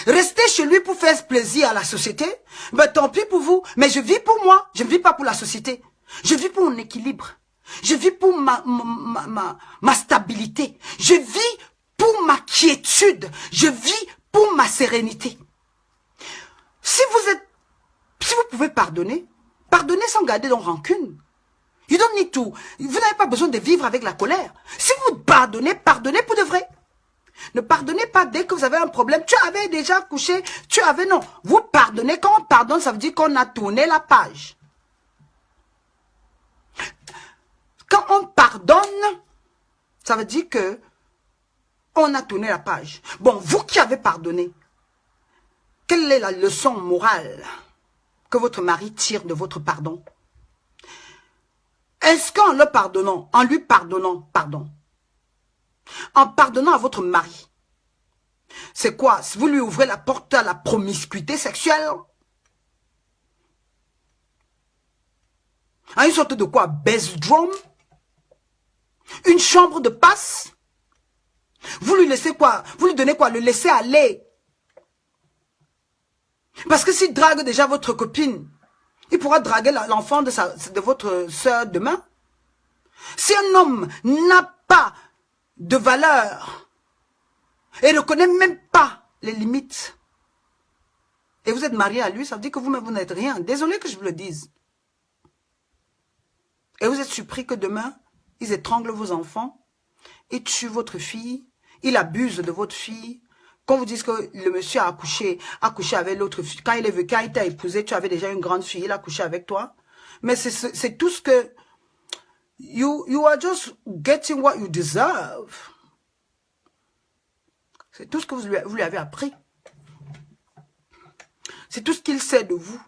rester chez lui pour faire plaisir à la société, ben tant pis pour vous, mais je vis pour moi, je ne vis pas pour la société, je vis pour mon équilibre, je vis pour ma stabilité, je vis pour ma quiétude, je vis pour ma sérénité. Si vous pouvez pardonner, pardonnez sans garder de rancune. You don't need to. Vous n'avez pas besoin de vivre avec la colère. Si vous pardonnez, pardonnez pour de vrai. Ne pardonnez pas dès que vous avez un problème. Tu avais déjà couché, non. Vous pardonnez, quand on pardonne, ça veut dire qu'on a tourné la page. Quand on pardonne, ça veut dire que on a tourné la page. Bon, vous qui avez pardonné, quelle est la leçon morale que votre mari tire de votre pardon? Est-ce qu'en le pardonnant, en lui pardonnant, en pardonnant à votre mari, c'est quoi? Si vous lui ouvrez la porte à la promiscuité sexuelle, à une sorte de quoi? Bedroom? Une chambre de passe? Vous lui laissez quoi? Vous lui donnez quoi? Le laisser aller. Parce que s'il drague déjà votre copine, il pourra draguer l'enfant de votre soeur demain. Si un homme n'a pas de valeur et ne connaît même pas les limites, et vous êtes marié à lui, ça veut dire que vous-même, vous n'êtes rien. Désolé que je vous le dise. Et vous êtes surpris que demain, ils étranglent vos enfants, ils tuent votre fille, ils abusent de votre fille. Quand vous dites que le monsieur a couché avec l'autre fille, quand il t'a épousé, tu avais déjà une grande fille, il a couché avec toi. Mais c'est tout ce que... You are just getting what you deserve. C'est tout ce que vous lui avez appris. C'est tout ce qu'il sait de vous.